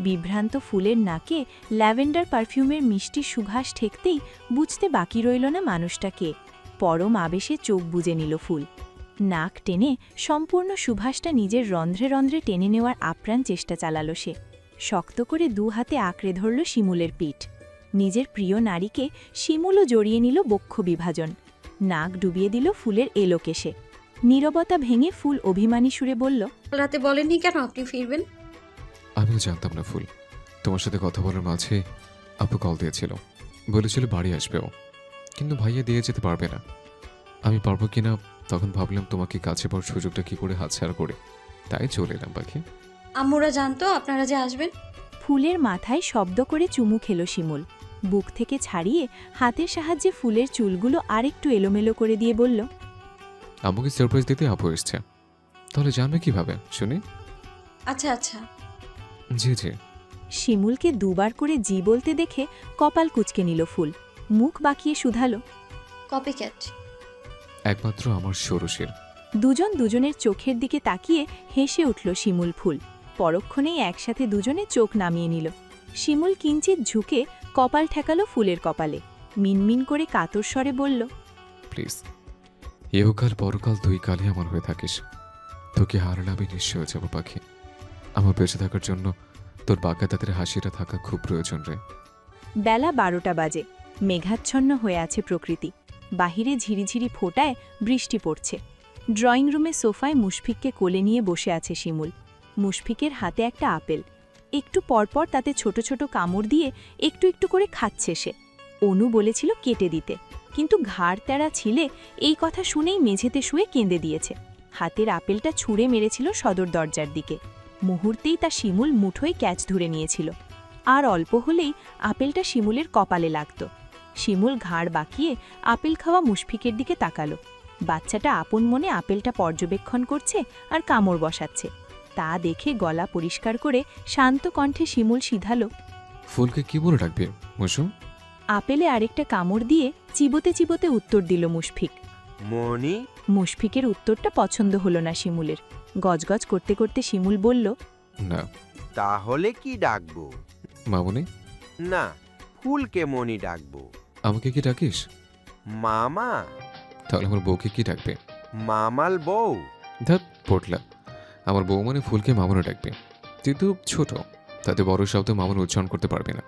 বিভ্রান্ত ফুলের নাকে ল্যাভেন্ডার পারফিউমের মিষ্টি সুঘাস ঠেকতেই বুঝতে বাকি রইল না মানুষটা কে। পরম আবেশে চোখ বুজে নিল ফুল। নাক টেনে সম্পূর্ণ সুভাষটা নিজের রন্ধ্রে রন্ধ্রে টেনে নেওয়ার আপ্রাণ চেষ্টা চালালো সে। শক্ত করে দু হাতে আঁকড়ে ধরল শিমুলের পিঠ। নিজের প্রিয় নারীকে শিমুলও জড়িয়ে নিল বক্ষ বিভাজন। নাক ডুবিয়ে দিল ফুলের এলোকেশে। নীরবতা ভেঙে ফুল অভিমানী সুরে বলল, রাতে বলেননি কেন আপনি ফিরবেন? আমিও জানতাম না ফুল। তোমার সাথে কথা বলার মাঝে আপু কল দিয়েছিল, বলেছিল বাড়ি আসবেও, কিন্তু ভাইয়া দিয়ে যেতে পারবে না। আমি পারবো কিনা তখন ভাবলাম তোমাকে কাছে পাওয়ার সুযোগটা কি করে হাতছাড়া করে, তাই চলে এলাম পাখি। আম্মুরা জানতো আপনারা যে আসবেন? ফুলের মাথায় শব্দ করে চুমু খেল শিমুল। বুক থেকে ছাড়িয়ে হাতের সাহায্যে ফুলের চুলগুলো আরেকটু এলোমেলো করে দিয়ে বলল, আমাকে সারপ্রাইজ দিতে আপু এসছে, তাহলে জানবে কিভাবে শুনি? আচ্ছা আচ্ছা। জি জি। শিমুলকে দুবার করে জি বলতে দেখে কপাল কুঁচকে নিল ফুল। মুখ বাঁকিয়ে শুধালো, কপিক্যাট। একমাত্র আমার ষোড়শীর। দুজন দুজনের চোখের দিকে তাকিয়ে হেসে উঠল শিমুল ফুল। পরক্ষণেই একসাথে দুজনে চোখ নামিয়ে নিল। শিমুল কিঞ্চিত ঝুঁকে কপাল ঠেকালো ফুলের কপালে। মিনমিন করে কাতর স্বরে বলল, প্লিজ, ইহকাল পরকাল দুই কালই আমার হয়ে থাকিস। তোকে হারালে আমি নিঃস্ব হয়ে যাব পাখি। আমার বেঁচে থাকার জন্য তোর বাঁকা দাঁতের হাসিটা থাকা খুব প্রয়োজন রে। বেলা 12টা বাজে। মেঘাচ্ছন্ন হয়ে আছে প্রকৃতি। বাহিরে ঝিরিঝিরি ফোঁটায় বৃষ্টি পড়ছে। ড্রয়িং রুমে সোফায় মুশফিককে কোলে নিয়ে বসে আছে শিমুল। মুশফিকের হাতে একটা আপেল। একটু পরপর তাতে ছোট ছোট কামড় দিয়ে একটু একটু করে খাচ্ছে সে। অনু বলেছিল কেটে দিতে, কিন্তু ঘাড় তেড়া ছিলে এই কথা শুনেই মেঝেতে শুয়ে কেঁদে দিয়েছে। হাতের আপেলটা ছুঁড়ে মেরেছিল সদর দরজার দিকে। মুহূর্তেই তা শিমুল মুঠোয় ক্যাচ ধরে নিয়েছিল। আর অল্প হলেই আপেলটা শিমুলের কপালে লাগত। শিমুল ঘাড় বাঁকিয়ে আপেল খাওয়া মুশফিকের দিকে তাকালো। বাচ্চাটা আপন মনে আপেলটা পর্যবেক্ষণ করছে আর কামড় বসাচ্ছে। তা দেখে গলা পরিষ্কার করে শান্ত কণ্ঠে শিমুল সিধালো, ফুলকে কি বলে ডাকবে মৌসুম? আপেলে আরেকটা কামড় দিয়ে চিবোতে চিবোতে উত্তর দিল মুশফিক। মনি। মুশফিকের উত্তরটা পছন্দ হলো না শিমুলের। গজগজ করতে করতে শিমুল বলল, না। তাহলে কি ডাকবো? মামুনি? না, ফুলকে মনি ডাকবো। আমাকে কি ডাকিস? মামা। তাহলে আমার বউকে কি ডাকবে? মামাল বউ। ধ্যাৎ পটলা, আমার বউ মানে ফুলকে মামুনে ডাকবে। তুই তো ছোট, তাতে বড় শব্দ মামুন উচ্চারণ করতে পারবি না।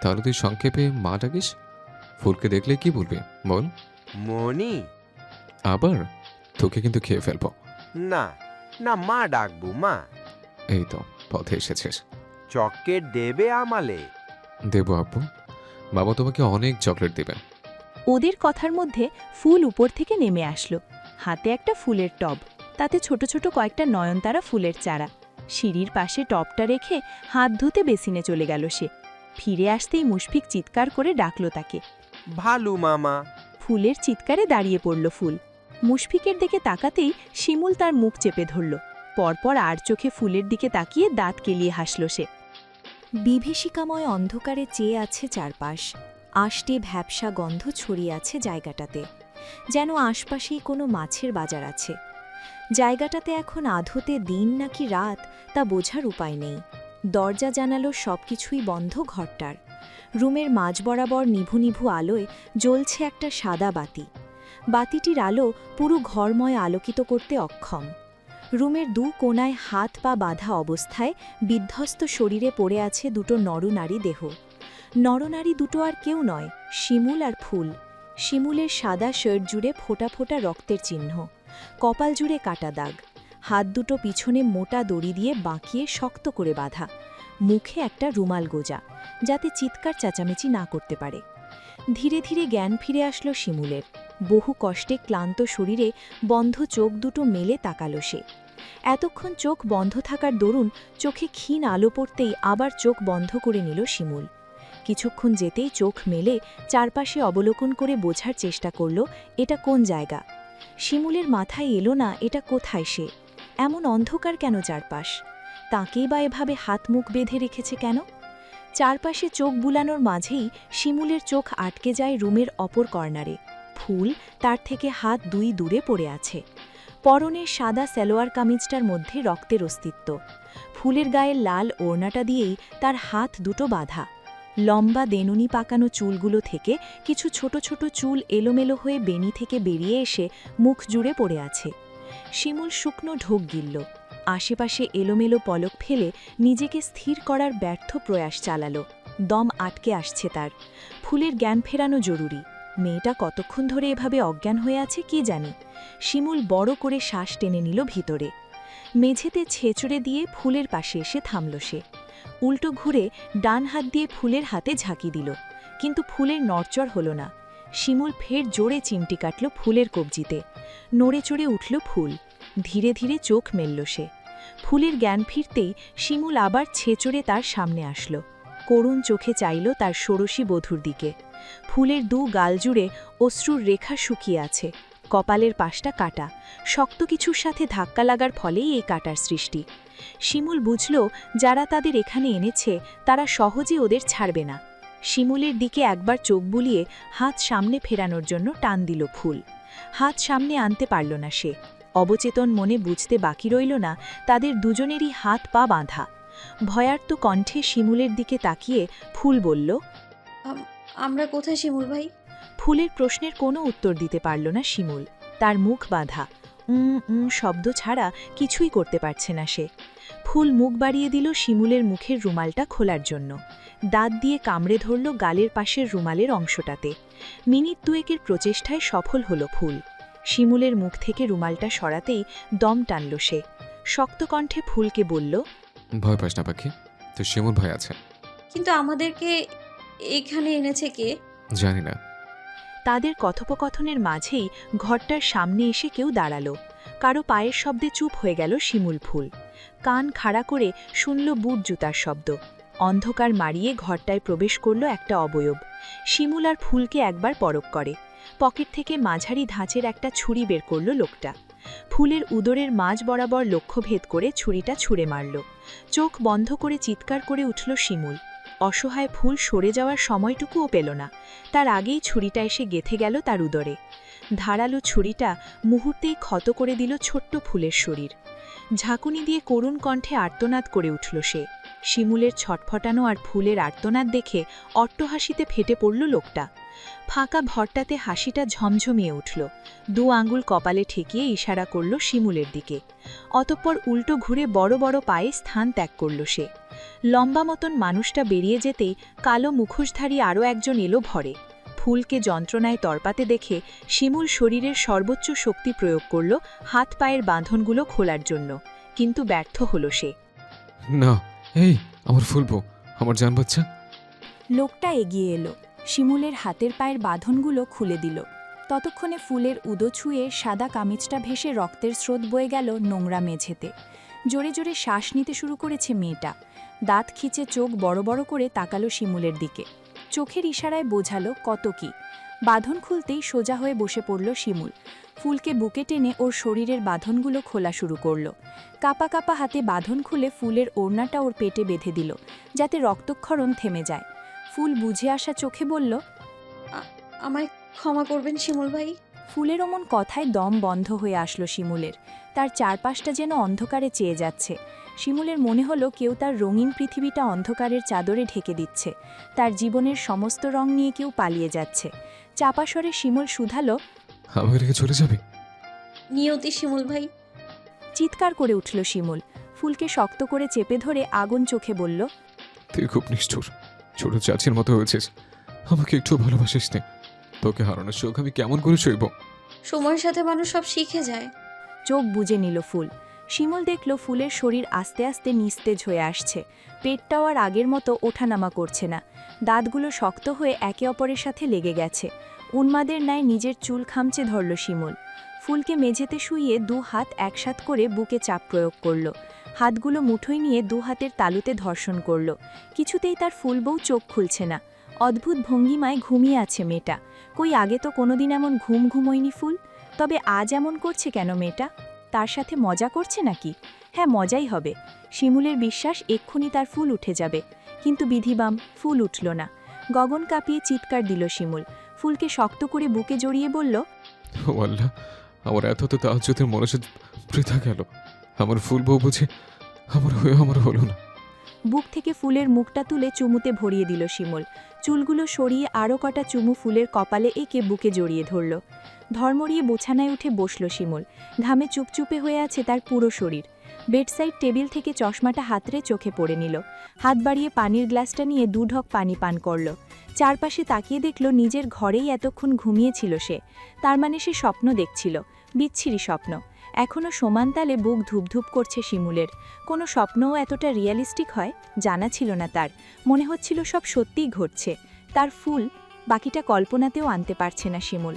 তাহলে তুই সংক্ষেপে মা ডাকিস। ফুলকে দেখলে কি বলবি বল? মনি। আবার তোকে কিন্তু খেয়ে ফেলবো। না না, মা ডাকবো মা। এই তো পথে এসেছিস। চকলেট দেবে আমালে? দেব আপু, বাবা তোমাকে অনেক চকলেট দেবে। ওদের কথার মধ্যে ফুল উপর থেকে নেমে আসলো। হাতে একটা ফুলের টব। তাতে ছোট ছোট কয়েকটা নয়নতারা ফুলের চারা। সিঁড়ির পাশে টবটা রেখে হাত ধুতে বেসিনে চলে গেল সে। ফিরে আসতেই মুশফিক চিৎকার করে ডাকল তাকে। ভালু মামা। ফুলের চিৎকারে দাঁড়িয়ে পড়ল ফুল। মুশফিকের দিকে তাকাতেই শিমুল তার মুখ চেপে ধরল। পরপর আর চোখে ফুলের দিকে তাকিয়ে দাঁত কেলিয়ে হাসল সে। বিভীষিকাময় অন্ধকারে চেয়ে আছে চারপাশ। আষ্টে ভ্যাপসা গন্ধ ছড়িয়ে আছে জায়গাটাতে, যেন আশপাশেই কোনো মাছের বাজার আছে। জায়গাটাতে এখন আধোতে দিন নাকি রাত তা বোঝার উপায় নেই। দরজা জানালো সবকিছুই বন্ধ ঘরটার। রুমের মাঝ বরাবর নিভু নিভু আলোয় জ্বলছে একটা সাদা বাতি। বাতিটির আলো পুরো ঘরময় আলোকিত করতে অক্ষম। রুমের দু কোণায় হাত পা বাঁধা অবস্থায় বিধ্বস্ত শরীরে পড়ে আছে দুটো নরনারী দেহ। নরনারী দুটো আর কেউ নয়, শিমুল আর ফুল। শিমুলের সাদা শার্ট জুড়ে ফোঁটা ফোঁটা রক্তের চিহ্ন, কপাল জুড়ে কাটা দাগ, হাত দুটো পিছনে মোটা দড়ি দিয়ে বাঁকিয়ে শক্ত করে বাঁধা, মুখে একটা রুমাল গোজা, যাতে চিৎকার চেঁচামেচি না করতে পারে। ধীরে ধীরে জ্ঞান ফিরে আসলো শিমুলের। বহু কষ্টে ক্লান্ত শরীরে বন্ধ চোখ দুটো মেলে তাকালো সে। এতক্ষণ চোখ বন্ধ থাকার দরুন চোখে ক্ষীণ আলো পড়তেই আবার চোখ বন্ধ করে নিল শিমুল। কিছুক্ষণ যেতেই চোখ মেলে চারপাশে অবলোকন করে বোঝার চেষ্টা করল এটা কোন জায়গা। শিমুলের মাথায় এলো না এটা কোথায় সে। এমন অন্ধকার কেন চারপাশ? তাকেই বা এভাবে হাত মুখ বেঁধে রেখেছে কেন? চারপাশে চোখ বুলানোর মাঝেই শিমুলের চোখ আটকে যায় রুমের অপর কর্নারে। ফুল তার থেকে হাত দুই দূরে পড়ে আছে। পরনের সাদা সালোয়ার কামিজটার মধ্যে রক্তের অস্তিত্ব। ফুলের গায়ের লাল ওড়নাটা দিয়েই তার হাত দুটো বাঁধা। লম্বা দেনুনি পাকানো চুলগুলো থেকে কিছু ছোট ছোট চুল এলোমেলো হয়ে বেনি থেকে বেরিয়ে এসে মুখ জুড়ে পড়ে আছে। শিমুল শুকনো ঢোক গিলল। আশেপাশে এলোমেলো পলক ফেলে নিজেকে স্থির করার ব্যর্থ প্রয়াস চালালো। দম আটকে আসছে তার। ফুলের জ্ঞান ফেরানো জরুরি। মেয়েটা কতক্ষণ ধরে এভাবে অজ্ঞান হয়ে আছে কে জানি। শিমুল বড় করে শ্বাস টেনে নিল ভিতরে। মেঝেতে ছেঁচড়ে দিয়ে ফুলের পাশে এসে থামল সে। উল্টো ঘুরে ডান হাত দিয়ে ফুলের হাতে ঝাঁকি দিল, কিন্তু ফুলের নড়চড় হল না। শিমুল ফের জোরে চিমটি কাটল ফুলের কবজিতে। নড়ে চড়ে উঠল ফুল। ধীরে ধীরে চোখ মেলল সে। ফুলের জ্ঞান ফিরতেই শিমুল আবার ছেঁচড়ে তার সামনে আসলো। করুণ চোখে চাইল তার ষোড়শী বধূর দিকে। ফুলের দু গাল জুড়ে অশ্রুর রেখা শুকিয়ে আছে। কপালের পাশটা কাটা, শক্ত কিছুর সাথে ধাক্কা লাগার ফলেই এই কাটার সৃষ্টি। শিমুল বুঝল যারা তাদের এখানে এনেছে তারা সহজে ওদের ছাড়বে না। শিমুলের দিকে একবার চোখ বুলিয়ে হাত সামনে ফেরানোর জন্য টান দিল ফুল। হাত সামনে আনতে পারল না সে। অবচেতন মনে বুঝতে বাকি রইল না তাদের দুজনেরই হাত পা বাঁধা। ভয়ার্ত কণ্ঠে শিমুলের দিকে তাকিয়ে ফুল বলল, আমরা কোথায় শিমুল ভাই? ফুলের প্রশ্নের কোনো উত্তর দিতে পারল না শিমুল। তার মুখ বাঁধা। শব্দ ছাড়া কিছুই করতে পারছে না সে। ফুল মুখ বাড়িয়ে দিল শিমুলের মুখের রুমালটা খোলার জন্য। দাঁত দিয়ে কামড়ে ধরল গালের পাশের রুমালের অংশটাতে। মিনিট দুয়েকের প্রচেষ্টায় সফল হল ফুল। শিমুলের মুখ থেকে রুমালটা সরাতেই দম টানল সে। শক্ত কণ্ঠে ফুলকে বলল, ভয় পাস না পাখি, তো শিমুল ভাই আছে। কিন্তু আমাদেরকে এখানে এনেছে কে? জানি না। তাদের কথোপকথনের মাঝেই ঘরটার সামনে এসে কেউ দাঁড়ালো। কারো পায়ের শব্দে চুপ হয়ে গেল শিমুল ফুল। কান খাড়া করে শুনল বুট জুতার শব্দ। অন্ধকার মারিয়ে ঘরটায় প্রবেশ করল একটা অবয়ব। শিমুল আর ফুলকে একবার পরখ করে। পকেট থেকে মাঝারি ধাঁচের একটা ছুরি বের করল লোকটা। ফুলের উদরের মাঝ বরাবর লক্ষ্যভেদ করে ছুরিটা ছুঁড়ে মারল। চোখ বন্ধ করে চিৎকার করে উঠল শিমুল। অসহায় ফুল সরে যাওয়ার সময়টুকুও পেল না। তার আগেই ছুরিটা এসে গেঁথে গেল তার উদরে। ধারালো ছুরিটা মুহূর্তেই ক্ষত করে দিল ছোট্ট ফুলের শরীর। ঝাঁকুনি দিয়ে করুণ কণ্ঠে আর্তনাদ করে উঠল সে। শিমুলের ছটফটানো আর ফুলের আর্তনাদ দেখে অট্টহাসিতে ফেটে পড়ল লোকটা। ফাঁকা ভরটাতে হাসিটা ঝমঝমিয়ে উঠল। দু আঙুল কপালে ঠেকিয়ে ইশারা করল শিমুলের দিকে। অতঃপর উল্টো ঘুরে বড় বড় পায়ে স্থান ত্যাগ করল সে। লম্বা মতন মানুষটা বেরিয়ে যেতেই কালো মুখোশধারী আরও একজন এলো ভরে। ফুলকে যন্ত্রণায় তরপাতে দেখে শিমুল শরীরের সর্বোচ্চ শক্তি প্রয়োগ করল হাত পায়ের বাঁধনগুলো খোলার জন্য, কিন্তু ব্যর্থ হল সে। না, এই আমার ফুলবো, আমার জান বাচ্চা। লোকটা এগিয়ে এলো, শিমুলের হাতের পায়ের বাঁধনগুলো খুলে দিল। ততক্ষণে ফুলের উদো ছুঁয়ে সাদা কামিজটা ভেসে রক্তের স্রোত বয়ে গেল নোংরা মেঝেতে। জোরে জোরে শ্বাস নিতে শুরু করেছে মেয়েটা। দাঁত খিচে চোখ বড় বড় করে তাকালো শিমুলের দিকে। চোখের ইশারায় বোঝালো কত কি। বাঁধন খুলতেই সোজা হয়ে বসে পড়ল শিমুল। ফুলকে বুকে টেনে ওর শরীরের বাঁধনগুলো খোলা শুরু করল। কাপা কাপা হাতে বাঁধন খুলে ফুলের ওড়নাটা ওর পেটে বেঁধে দিল, যাতে রক্তক্ষরণ থেমে যায়। ফুল বুঝে আসা চোখে বলল, আমায় ক্ষমা করবেন শিমুল ভাই। ফুলের অমন কথায় দম বন্ধ হয়ে আসলো শিমুলের। তার চারপাশটা যেন অন্ধকারে চেয়ে যাচ্ছে। শিমুলের মনে হলো কেউ তার রঙিন পৃথিবীটা অন্ধকারের চাদরে ঢেকে দিচ্ছে। তার জীবনের সমস্ত রং নিয়ে কেউ পালিয়ে যাচ্ছে। চাপা স্বরে শিমুল শুধালো, আমাকে রেখে চলে যাবে? নিয়তি শিমুল ভাই। চিৎকার করে উঠল শিমুল। ফুলকে শক্ত করে চেপে ধরে আগুন চোখে বলল, তুই খুব নিষ্ঠুর, ছোট চাচির মতো হয়েছিস। আমাকে একটু ভালোবাসিস নে। তোকে হারানোর শোক আমি কেমন করে সইব? সময়ের সাথে মানুষ সব শিখে যায়। চোখ বুজে নিল ফুল। শিমুল দেখল ফুলের শরীর আস্তে আস্তে নিস্তেজ হয়ে আসছে। পেটটাও আর আগের মতো ওঠানামা করছে না। দাঁতগুলো শক্ত হয়ে একে অপরের সাথে লেগে গেছে। উন্মাদের ন্যায় নিজের চুল খামচে ধরল শিমুল। ফুলকে মেঝেতে শুইয়ে 2 হাত একসাথ করে বুকে চাপ প্রয়োগ করল। হাতগুলো মুঠোয় নিয়ে 2 হাতের তালুতে ধর্ষণ করল। কিছুতেই তার ফুলবউ চোখ খুলছে না। অদ্ভুত ভঙ্গিমায় ঘুমিয়ে আছে মেয়েটা। কই আগে তো কোনোদিন এমন ঘুমোয়নি ফুল। তবে আজ এমন করছে কেন মেয়েটা? তার সাথে মজা করছে নাকি? হ্যাঁ, মজাই হবে। শিমুলের বিশ্বাস এক্ষুনি তার ফুল উঠে যাবে। কিন্তু বিধিবাম, ফুল উঠল না। গগন কাঁপিয়ে চিৎকার দিল শিমুল। ফুলকে শক্ত করে বুকে জড়িয়ে বলল, ও আল্লাহ, আমার এত তো তাহাজ্জুদের মনোযোগ বৃথা গেল। আমার ফুল বউ বুঝে আমার হলো না। বুক থেকে ফুলের মুখটা তুলে চুমুতে ভরিয়ে দিল শিমুল। চুলগুলো সরিয়ে আরও কটা চুমু ফুলের কপালে এঁকে বুকে জড়িয়ে ধরল। ধর্মরিয়ে বিছানায় উঠে বসল শিমুল। ঘামে চুপচুপে হয়ে আছে তার পুরো শরীর। বেডসাইড টেবিল থেকে চশমাটা হাতড়ে চোখে পড়ে নিল। হাত বাড়িয়ে পানির গ্লাসটা নিয়ে 2 ঢক পানি পান করল। চারপাশে তাকিয়ে দেখল নিজের ঘরেই এতক্ষণ ঘুমিয়েছিল সে। তার মানে সে স্বপ্ন দেখছিল, বিচ্ছিরি স্বপ্ন। এখনও সমান তালে বুক ধুপধুপ করছে শিমুলের। কোনো স্বপ্নও এতটা রিয়ালিস্টিক হয় জানা ছিল না তার। মনে হচ্ছিল সব সত্যিই ঘটছে। তার ফুল, বাকিটা কল্পনাতেও আনতে পারছে না শিমুল।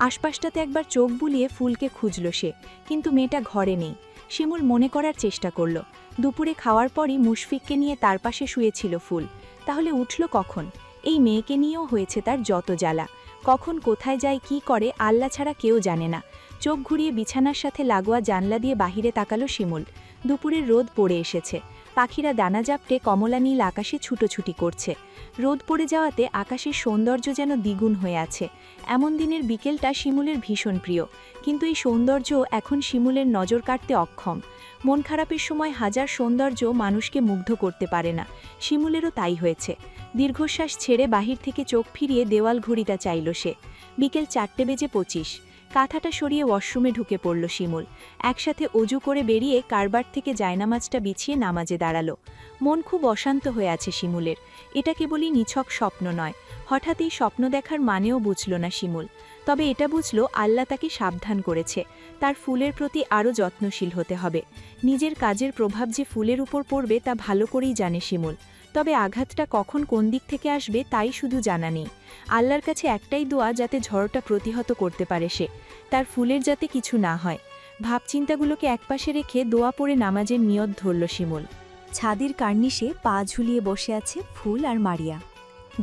আশপাশটাতে একবার চোখ বুলিয়ে ফুলকে খুঁজল সে, কিন্তু মেয়েটা ঘরে নেই। শিমুল মনে করার চেষ্টা করল। দুপুরে খাওয়ার পরই মুশফিককে নিয়ে তার পাশে শুয়েছিল ফুল। তাহলে উঠল কখন? এই মেয়েকে নিয়েও হয়েছে তার যত জ্বালা। কখন কোথায় যায় কি করে আল্লাহ ছাড়া কেউ জানে না। চোখ ঘুরিয়ে বিছানার সাথে লাগোয়া জানলা দিয়ে বাহিরে তাকালো শিমুল। দুপুরের রোদ পড়ে এসেছে। পাখিরা দানা জাপটে কমলা নীল আকাশে ছুটোছুটি করছে। রোদ পড়ে যাওয়াতে আকাশের সৌন্দর্য যেন দ্বিগুণ হয়ে আছে। এমন দিনের বিকেলটা শিমুলের ভীষণ প্রিয়, কিন্তু এই সৌন্দর্য এখন শিমুলের নজর কাটতে অক্ষম। মন খারাপের সময় হাজার সৌন্দর্য মানুষকে মুগ্ধ করতে পারে না। শিমুলেরও তাই হয়েছে। দীর্ঘশ্বাস ছেড়ে বাহির থেকে চোখ ফিরিয়ে দেওয়াল ঘড়িটা চাইল সে। বিকেল 4:25। কাঁথাটা সরিয়ে ওয়াশরুমে ঢুকে পড়ল শিমুল। একসাথে অজু করে বেরিয়ে কারবার থেকে জায়নামাজটা বিছিয়ে নামাজে দাঁড়ালো। মন খুব অশান্ত হয়ে আছে শিমুলের। এটা কেবলই নিছক স্বপ্ন নয়। হঠাৎই স্বপ্ন দেখার মানেও বুঝল না শিমুল। তবে এটা বুঝল আল্লাহ তাকে সাবধান করেছে। তার ফুলের প্রতি আরও যত্নশীল হতে হবে। নিজের কাজের প্রভাব যে ফুলের উপর পড়বে তা ভালো করেই জানে শিমুল। তবে আঘাতটা কখন কোন দিক থেকে আসবে তাই শুধু জানা নেই। আল্লাহর কাছে একটাই দোয়া, যাতে ঝড়টা প্রতিহত করতে পারে সে। তার ফুলের যাতে কিছু না হয়। ভাবচিন্তাগুলোকে একপাশে রেখে দোয়া পড়ে নামাজের নিয়ত ধরল শিমুল। ছাদের কার্নিশে পা ঝুলিয়ে বসে আছে ফুল আর মারিয়া।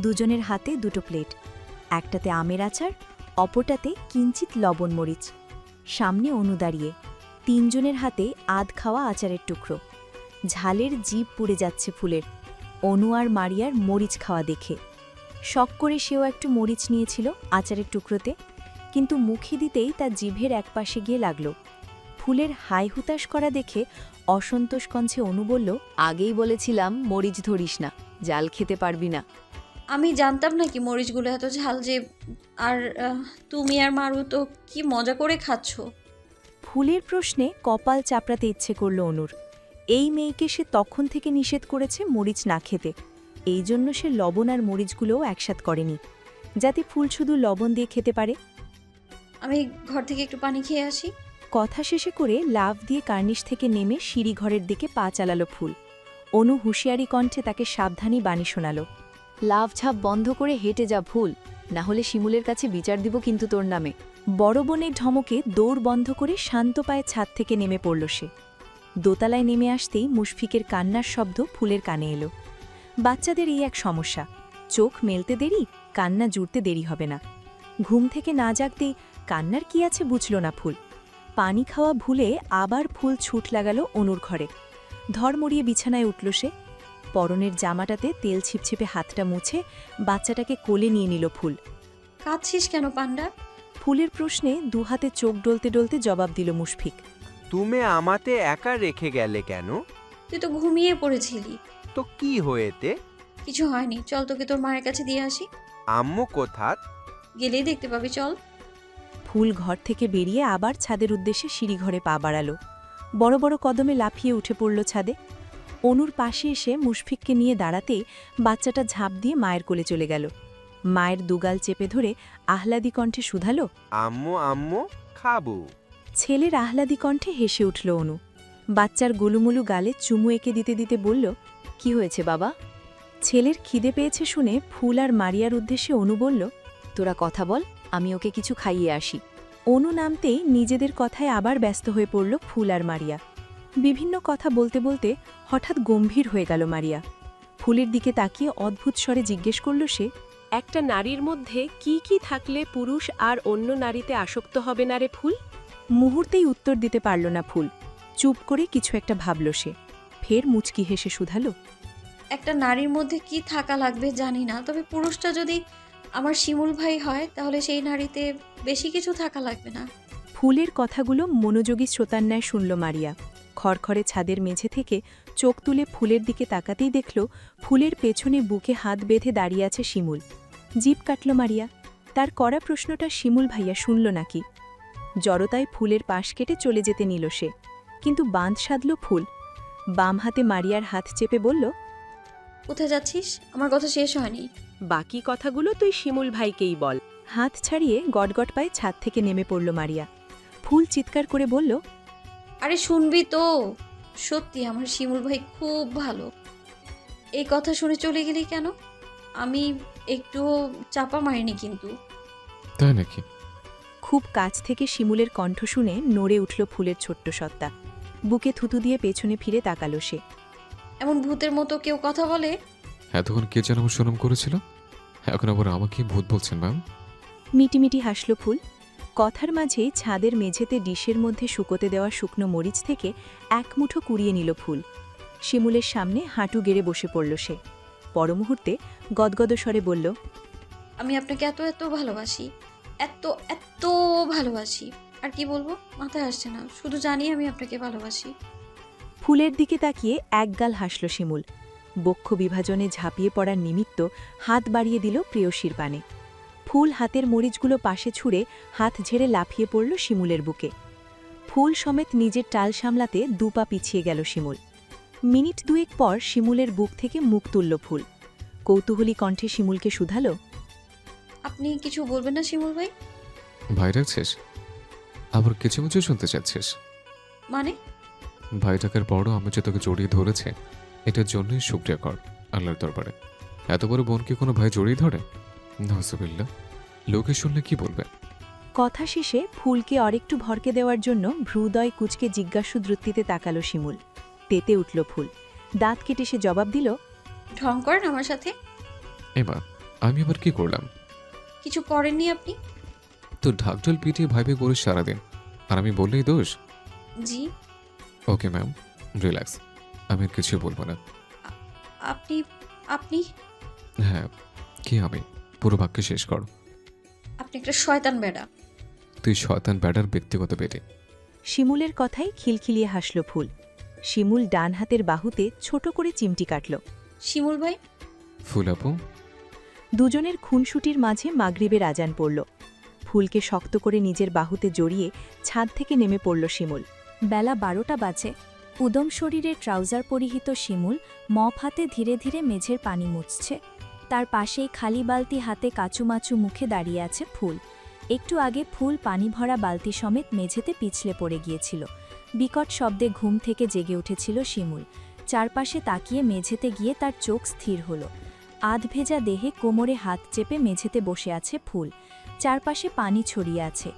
দুজনের হাতে 2টো প্লেট। একটাতে আমের আচার, অপরটাতে কিঞ্চিত লবণ মরিচ। সামনে অনু দাঁড়িয়ে। 3 জনের হাতে আধ খাওয়া আচারের টুকরো। ঝালের জিভ পুড়ে যাচ্ছে ফুলের। অনু আর মারিয়ার মরিচ খাওয়া দেখে শখ করে সেও একটু মরিচ নিয়েছিল আচারের টুকরোতে, কিন্তু মুখে দিতেই তার জিভের একপাশে গিয়ে লাগল। ফুলের হাই হুতাশ করা দেখে অসন্তোষ কণ্ঠে অনু বলল, আগেই বলেছিলাম মরিচ ধরিস না, জাল খেতে পারবি না। আমি জানতাম নাকি মরিচগুলো এত ঝাল যে। আর তুমি আর মারু তো কি মজা করে খাচ্ছ। ফুলের প্রশ্নে কপাল চাপড়াতে ইচ্ছে করল অনুর। এই মেয়েকে সে তখন থেকে নিষেধ করেছে মরিচ না খেতে। এই জন্য সে লবণ আর মরিচগুলোও একসাথ করেনি, যাতে ফুল শুধু লবণ দিয়ে খেতে পারে। আমি ঘর থেকে একটু পানি খেয়ে আসি। কথা শেষে করে লাফ দিয়ে কার্নিশ থেকে নেমে সিঁড়ি ঘরের দিকে পা চালালো ফুল। অনু হুঁশিয়ারি কণ্ঠে তাকে সাবধানী বাণী শোনাল, লাভ ঝাপ বন্ধ করে হেঁটে যা ফুল, না হলে শিমুলের কাছে বিচার দিব কিন্তু তোর নামে। বড় বোনের ধমকে দৌড় বন্ধ করে শান্ত পায়ে ছাদ থেকে নেমে পড়ল সে। দোতলায় নেমে আসতেই মুশফিকের কান্নার শব্দ ফুলের কানে এলো। বাচ্চাদের এই এক সমস্যা, চোখ মেলতে দেরি, কান্না জুড়তে দেরি হবে না। ঘুম থেকে না জাগতেই কান্নার কি আছে বুঝল না ফুল। পানি খাওয়া ভুলে আবার ফুল ছুট লাগালো অনুর ঘরে। ধড়মড়িয়ে বিছানায় উঠল সে। পরনের জামাটাতে তেল ছিপছিপে হাতটা মুছে বাচ্চাটাকে কোলে নিয়ে নিল ফুল। কাঁদছিস কেন পান্ডা? ফুলের প্রশ্নে দুহাতে চোখ ডলতে ডলতে জবাব দিল মুশফিক। তুমি আমাতে একা রেখে গেলে কেন? তুই তো ঘুমিয়ে পড়েছিলি। তো কি হয়েতে? কিছু হয়নি, চল তোকে তোর মায়ের কাছে দিয়ে আসি। আম্মু কোথায়? গেলেই দেখতে পাবি, চল। ফুল ঘর থেকে বেরিয়ে আবার ছাদের উদ্দেশ্যে সিঁড়িঘরে পা বাড়াল। বড় বড় কদমে লাফিয়ে উঠে পড়ল ছাদে। অনুর পাশে এসে মুশফিককে নিয়ে দাঁড়াতেই বাচ্চাটা ঝাঁপ দিয়ে মায়ের কোলে চলে গেল। মায়ের দুগাল চেপে ধরে আহ্লাদি কণ্ঠে শুধালো, আম্মু আম্মু খাবো। ছেলের আহ্লাদি কণ্ঠে হেসে উঠল অনু। বাচ্চার গুলুমুলু গালে চুমু এঁকে দিতে দিতে বলল, কি হয়েছে বাবা? ছেলের খিদে পেয়েছে শুনে ফুল আর মারিয়ার উদ্দেশ্যে অনু বলল, তোরা কথা বল, আমি ওকে কিছু খাইয়ে আসি। অনু নামতেই নিজেদের কথায় আবার ব্যস্ত হয়ে পড়ল ফুল আর মারিয়া। বিভিন্ন কথা বলতে বলতে হঠাৎ গম্ভীর হয়ে গেল মারিয়া। ফুলের দিকে তাকিয়ে অদ্ভুত স্বরে জিজ্ঞেস করল সে, একটা নারীর মধ্যে কি কি থাকলে পুরুষ আর অন্য নারীতে আসক্ত হবে না রে ফুল? মুহূর্তেই উত্তর দিতে পারল না ফুল। চুপ করে কিছু একটা ভাবল সে। ফের মুচকি হেসে শুধালো, একটা নারীর মধ্যে কি থাকা লাগবে জানি না, তবে পুরুষটা যদি আমার শিমুল ভাই হয় তাহলে সেই নারীতে বেশি কিছু থাকা লাগবে না। ফুলের কথাগুলো মনোযোগী শ্রোতার ন্যায় শুনল মারিয়া। খড়খড়ে ছাদের মেঝে থেকে চোখ তুলে ফুলের দিকে তাকাতেই দেখল ফুলের পেছনে বুকে হাত বেঁধে দাঁড়িয়ে আছে শিমুল। জিভ কাটল মারিয়া। তার করা প্রশ্নটা শিমুল ভাইয়া শুনল নাকি? জড়তায় ফুলের পাশ কেটে চলে যেতে নিল সে, কিন্তু বাঁধ সাধল ফুল। বাম হাতে মারিয়ার হাত চেপে বলল, কোথায় যাচ্ছিস? আমার কথা শেষ হয়নি। বাকি কথাগুলো তুই শিমুল ভাইকেই বল। হাত ছাড়িয়ে গটগট পায়ে ছাদ থেকে নেমে পড়ল মারিয়া। ফুল চিৎকার করে বলল, আরে শুনবি তো, সত্যি আমার শিমুল ভাই খুব ভালো। এই কথা শুনে চলে গেলি কেন? আমি একটুও চাপা মারিনি কিন্তু। তাই নাকি? খুব কাছ থেকে শিমুলের কণ্ঠ শুনে নড়ে উঠল ফুলের ছোট্ট সত্তা। বুকে থুতু দিয়ে পেছনে ফিরে তাকালো সে। এমন ভূতের মতো কেউ কথা বলে? এতক্ষণ কে যেন আমার সুনাম করেছিল, এখন আবার আমাকে ভূত বলছেন ম্যাম? মিটিমিটি হাসল ফুল। কথার মাঝেই ছাদের মেঝেতে ডিশের মধ্যে শুকোতে দেওয়া শুকনো মরিচ থেকে এক মুঠো কুড়িয়ে নিল ফুল। শিমুলের সামনে হাঁটু গেড়ে বসে পড়ল সে। পরমুহূর্তে গদগদ স্বরে বলল, আমি আপনাকে এত এত ভালোবাসি, এত এত ভালোবাসি। আর কি বলবো, মাথায় আসছে না, শুধু জানি আমি আপনাকে ভালোবাসি। ফুলের দিকে তাকিয়ে একগাল হাসল শিমুল। বক্ষ বিভাজনে ঝাঁপিয়ে পড়ার নিমিত্ত হাত বাড়িয়ে দিল প্রেয়সীর পানে। ফুল হাতের মরিচগুলো পাশে ছুঁড়ে হাত ঝেড়ে লাফিয়ে পড়ল শিমুলের বুকে। ফুল সমেত নিজের টাল সামলাতে দুপা পিছিয়ে গেল শিমুল। মিনিট দুয়েক পর শিমুলের বুক থেকে মুখ তুলল ফুল। কৌতূহলী কণ্ঠে শিমুলকে শুধালো, আপনি কিছু বলবেন না শিমুল ভাই? ভাই রাখছিস? আবার কিছু কিছু শুনতে চাচ্ছিস? মানে? ভাই টাকার বড় আমি যে তোকে জড়িয়ে ধরেছে, এটার জন্যই শুক্রিয়া কর আল্লাহর দরবারে। এত বড় বোনকে কোনো ভাই জড়িয়ে ধরে? নাউজুবিল্লাহ, লোকে শুনলে কি বলবে? কথা শেষে ফুলকে আরেকটু ভরকে দেওয়ার জন্য ভ্রুদয় কুচকে জিজ্ঞাসু দৃষ্টিতে তাকালো শিমুল। তেতে উঠল ফুল। দাঁত কেটে সে জবাব দিল, ঢং করেন আমার সাথে? এবার আমি আবার কি করলাম? কিছু করেননি আপনি। তো ঢাকঢোল পিটিয়ে ভাইবে করিস সারাদিন, আর আমি বললেই দোষ? জি। ওকে ম্যাম, রিল্যাক্স, আমি আর কিছু বলবো না। আপনি আপনি হ্যাঁ, কি আমি? পুরো বাক্য শেষ কর। আপনি একটা শয়তান বেডা। তুই শয়তান ব্যাডার ব্যক্তিগত বেটে। শিমুলের কথাই খিলখিলিয়ে হাসল ফুল। শিমুল ডান হাতের বাহুতে ছোট করে চিমটি কাটল। শিমুল ভাই। ফুল আপু। দুজনের খুনসুটির মাঝে মাগরিবের আজান পড়ল। ফুলকে শক্ত করে নিজের বাহুতে জড়িয়ে ছাদ থেকে নেমে পড়ল শিমুল। বেলা 12টা বাজে। উদম শরীরে ট্রাউজার পরিহিত শিমুল মপ হাতে ধীরে ধীরে মেঝের পানি মুছছে। তার পাশেই খালি বালতি হাতে কাচুমাচু মুখে দাঁড়িয়ে আছে ফুল। একটু আগে ফুল পানি ভরা বালতি সমেত মেঝেতে পিছলে পড়ে গিয়েছিল। বিকট শব্দে ঘুম থেকে জেগে উঠেছিল শিমুল। চারপাশে তাকিয়ে মেঝেতে গিয়ে তার চোখ স্থির হল। আধভেজা দেহে কোমরে হাত চেপে মেঝেতে বসে আছে ফুল, চারপাশে পানি ছড়িয়ে আছে।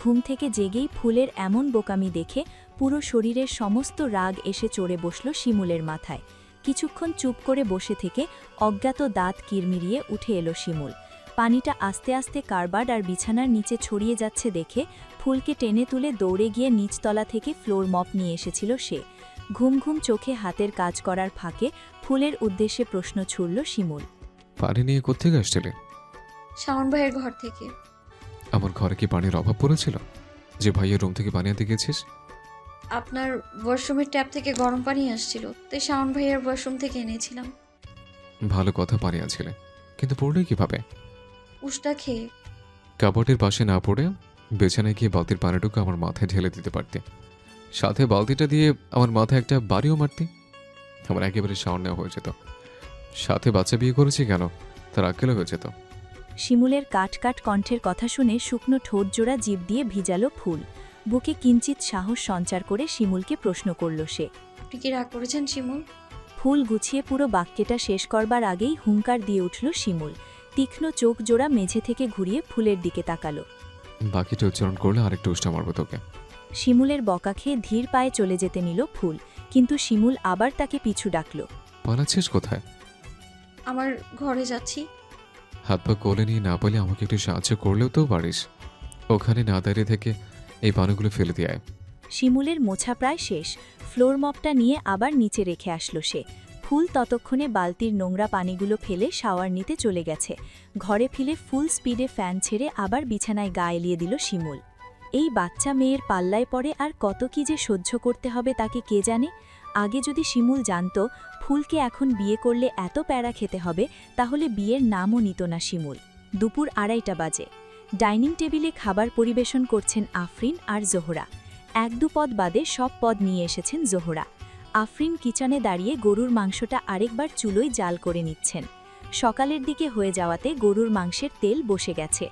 ঘুম থেকে জেগেই ফুলের এমন বোকামি দেখে পুরো শরীরের সমস্ত রাগ এসে চড়ে বসল শিমুলের মাথায়। কিছুক্ষণ চুপ করে বসে থেকে অজ্ঞাত দাঁত কিরমিরিয়ে উঠে এলো শিমুল। পানিটা আস্তে আস্তে কার্বার্ড আর বিছানার নিচে ছড়িয়ে যাচ্ছে দেখে ফুলকে টেনে তুলে দৌড়ে গিয়ে নিচতলা থেকে ফ্লোর মপ নিয়ে এসেছিল সে। ঘুম ঘুম চোখে হাতের কাজ করার ফাঁকে ফুলের উদ্দেশ্যে প্রশ্ন ছুড়ল শিমুল। পানি নিয়ে কোত্থেকে আসছিলে? শাওন ভাইয়ের ঘর থেকে। আমার ঘরে কি পানির অভাব পড়েছিল যে ভাইয়ের রুম থেকে পানি আনতে গেছিস? আপনার ওয়াশরুমের ট্যাপ থেকে গরম পানি আসছিল, তাই শাওন ভাইয়ের ওয়াশরুম থেকে এনেছিলাম। ভালো কথা, পানি আনছিলে, কিন্তু পড়লে কিভাবে? উষ্টা খেয়ে। কাপড়ের পাশে না পড়ে বিছানায় গিয়ে বালতির পানিটুকু আমার মাথায় ঢেলে দিতে পারতে, সাথে বালতিটা দিয়ে আমার মাথায় একটা বাড়িও মারতে। আমার একেবারে শাওন নেওয়া হয়ে যেত। সাথে বাচ্চা বিয়ে করেছি কেন তার আক্কেলও হয়ে যেত। শিমুলের কাট কাট কণ্ঠের কথা শুনে শুকনো ঠোঁট জোড়া জিভ দিয়ে ভিজালো ফুল। বুকে কিঞ্চিত সাহস সঞ্চার করে শিমুলকে প্রশ্ন করল সে। আপনি কি রাগ করেছেন শিমুল? ফুল গুছিয়ে পুরো বাক্যটা শেষ করবার আগেই হুঙ্কার দিয়ে উঠল শিমুল। তীক্ষ্ণ চোখ জোড়া মেঝে থেকে ঘুরিয়ে ফুলের দিকে তাকালো। বাকিটা উচ্চারণ করলে আরেকটু উষ্টা মারবো তোকে। শিমুলের বকা খেয়ে ধীর পায়ে চলে যেতে নিল ফুল, কিন্তু শিমুল আবার তাকে পিছু ডাকল। পালাচ্ছিস কোথায়? আমার ঘরে যাচ্ছি। হাত পা কোলে নিয়ে না পেলে আমাকে একটু সাহায্য করলেও তো পারিস। ওখানে না দাঁড়িয়ে থেকে এই পানিগুলো ফেলে দিয়ে আয়। শিমুলের মোছা প্রায় শেষ। ফ্লোর মপটা নিয়ে আবার নিচে রেখে আসলো সে। ফুল ততক্ষণে বালতির নোংরা পানিগুলো ফেলে শাওয়ার নিতে চলে গেছে। ঘরে ফিরে ফুল স্পিডে ফ্যান ছেড়ে আবার বিছানায় গা এলিয়ে দিল শিমুল। এই বাচ্চা মেয়ের পাল্লায় পড়ে আর কত কি যে সহ্য করতে হবে তাকে কে জানে। আগে যদি শিমুল জানত ফুলকে এখন বিয়ে করলে এত প্যারা খেতে হবে, তাহলে বিয়ের নামও নিত না শিমুল। দুপুর 2:30 বাজে। ডাইনিং টেবিলে খাবার পরিবেশন করছেন আফরিন আর জোহরা। 1-2 পদ বাদে সব পদ নিয়ে এসেছেন জোহরা। আফরিন কিচেনে দাঁড়িয়ে গরুর মাংসটা আরেকবার চুলোয় জাল করে নিচ্ছেন। সকালের দিকে হয়ে যাওয়াতে গরুর মাংসের তেল বসে গেছে।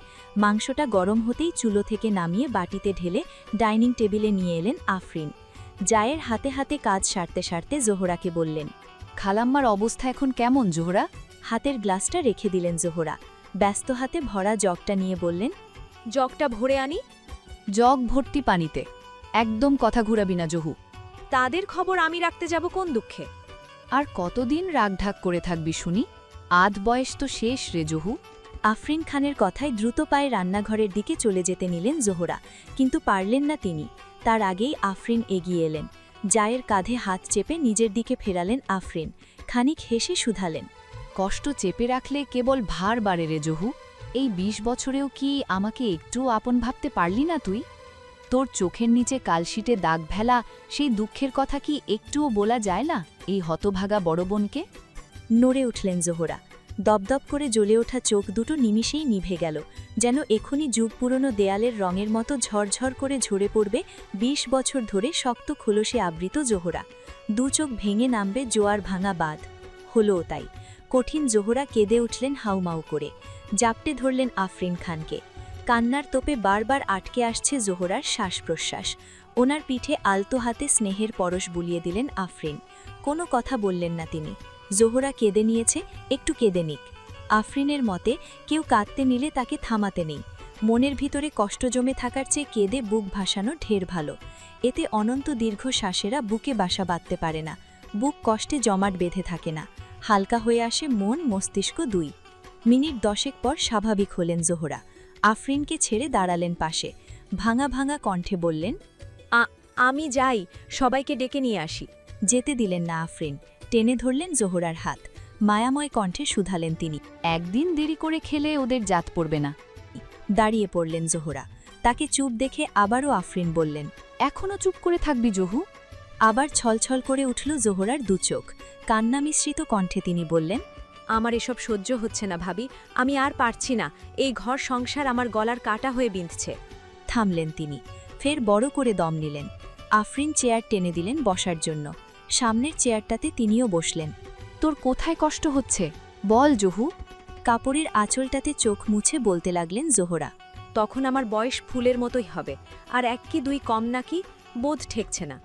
মাংসটা গরম হতেই চুলো থেকে নামিয়ে বাটিতে ঢেলে ডাইনিং টেবিলে নিয়ে এলেন আফরিন। জায়ের হাতে হাতে কাজ সারতে সারতে জোহরাকে বললেন, খালাম্মার অবস্থা এখন কেমন জোহরা? হাতের গ্লাসটা রেখে দিলেন জোহরা। ব্যস্ত হাতে ভরা জগটা নিয়ে বললেন, জগটা ভরে আনি। জগ ভর্তি পানিতে। একদম কথা ঘুরাবি না জহু। তাদের খবর আমি রাখতে যাব কোন দুঃখে? আর কতদিন রাগঢাক করে থাকবি শুনি? আধ বয়স তো শেষ রে জহু। আফরিন খানের কথায় দ্রুত পায়ে রান্নাঘরের দিকে চলে যেতে নিলেন জোহরা, কিন্তু পারলেন না তিনি। তার আগেই আফরিন এগিয়ে এলেন। জায়ের কাঁধে হাত চেপে নিজের দিকে ফেরালেন আফরিন। খানিক হেসে শুধালেন, কষ্ট চেপে রাখলে কেবল ভার বাড়ে রে জহু। এই 20 বছরেও কি আমাকে একটু আপন ভাবতে পারলি না তুই? তোর চোখের নিচে কালশিটে দাগ ফেলা সেই দুঃখের কথা কি একটুও বলা যায় না এই হতভাগা বড় বোনকে? নড়ে উঠলেন জোহরা। দপদপ করে জ্বলে ওঠা চোখ দুটো নিমিষেই নিভে গেল, যেন এখনই যুগ পুরনো দেয়ালের রঙের মতো ঝরঝর করে ঝরে পড়বে 20 বছর ধরে শক্ত খোলসে আবৃত জোহরা। দু চোখ ভেঙে নামবে জোয়ার ভাঙা বাঁধ। হলোও তাই। কঠিন জোহরা কেঁদে উঠলেন হাউমাউ করে। জাপটে ধরলেন আফরিন খানকে। কান্নার তোপে বারবার আটকে আসছে জোহরার শ্বাস প্রশ্বাস। ওনার পিঠে আলতো হাতে স্নেহের পরশ বুলিয়ে দিলেন আফরিন। কোনো কথা বললেন না তিনি। জোহরা কেঁদে নিয়েছে, একটু কেঁদে নিক। আফরিনের মতে কেউ কাঁদতে নিলে তাকে থামাতে নেই। মনের ভিতরে কষ্ট জমে থাকার চেয়ে কেঁদে বুক ভাসানো ঢের ভালো। এতে অনন্ত দীর্ঘ শ্বাসেরা বুকে বাসা বাঁধতে পারে না। বুক কষ্টে জমাট বেঁধে থাকে না। হালকা হয়ে আসে মন মস্তিষ্ক দুই। মিনিট 10 পর স্বাভাবিক হলেন জোহরা। আফরিনকে ছেড়ে দাঁড়ালেন পাশে। ভাঙা ভাঙা কণ্ঠে বললেন, আমি যাই, সবাইকে ডেকে নিয়ে আসি। যেতে দিলেন না আফরিন। টেনে ধরলেন জোহরার হাত। মায়াময় কণ্ঠে শুধালেন তিনি, একদিন দেরি করে খেলে ওদের জাত পড়বে না। দাঁড়িয়ে পড়লেন জোহরা। তাকে চুপ দেখে আবারও আফরিন বললেন, এখনো চুপ করে থাকবি জহু? আবার ছলছল করে উঠল জোহরার দুচোখ। কান্না মিশ্রিত কণ্ঠে তিনি বললেন, আমার এসব সহ্য হচ্ছে না ভাবি, আমি আর পারছি না। এই ঘর সংসার আমার গলার কাটা হয়ে বিঁধছে। থামলেন তিনি। ফের বড় করে দম নিলেন। আফরিন চেয়ার টেনে দিলেন বসার জন্য। সামনের চেয়ারটাতে তিনিও বসলেন। তোর কোথায় কষ্ট হচ্ছে বল জহু? কাপড়ের আঁচলটাতে চোখ মুছে বলতে লাগলেন জোহরা। তখন আমার বয়স ফুলের মতোই হবে, আর 1 কি 2 কম নাকি বোধ ঠেকছে না।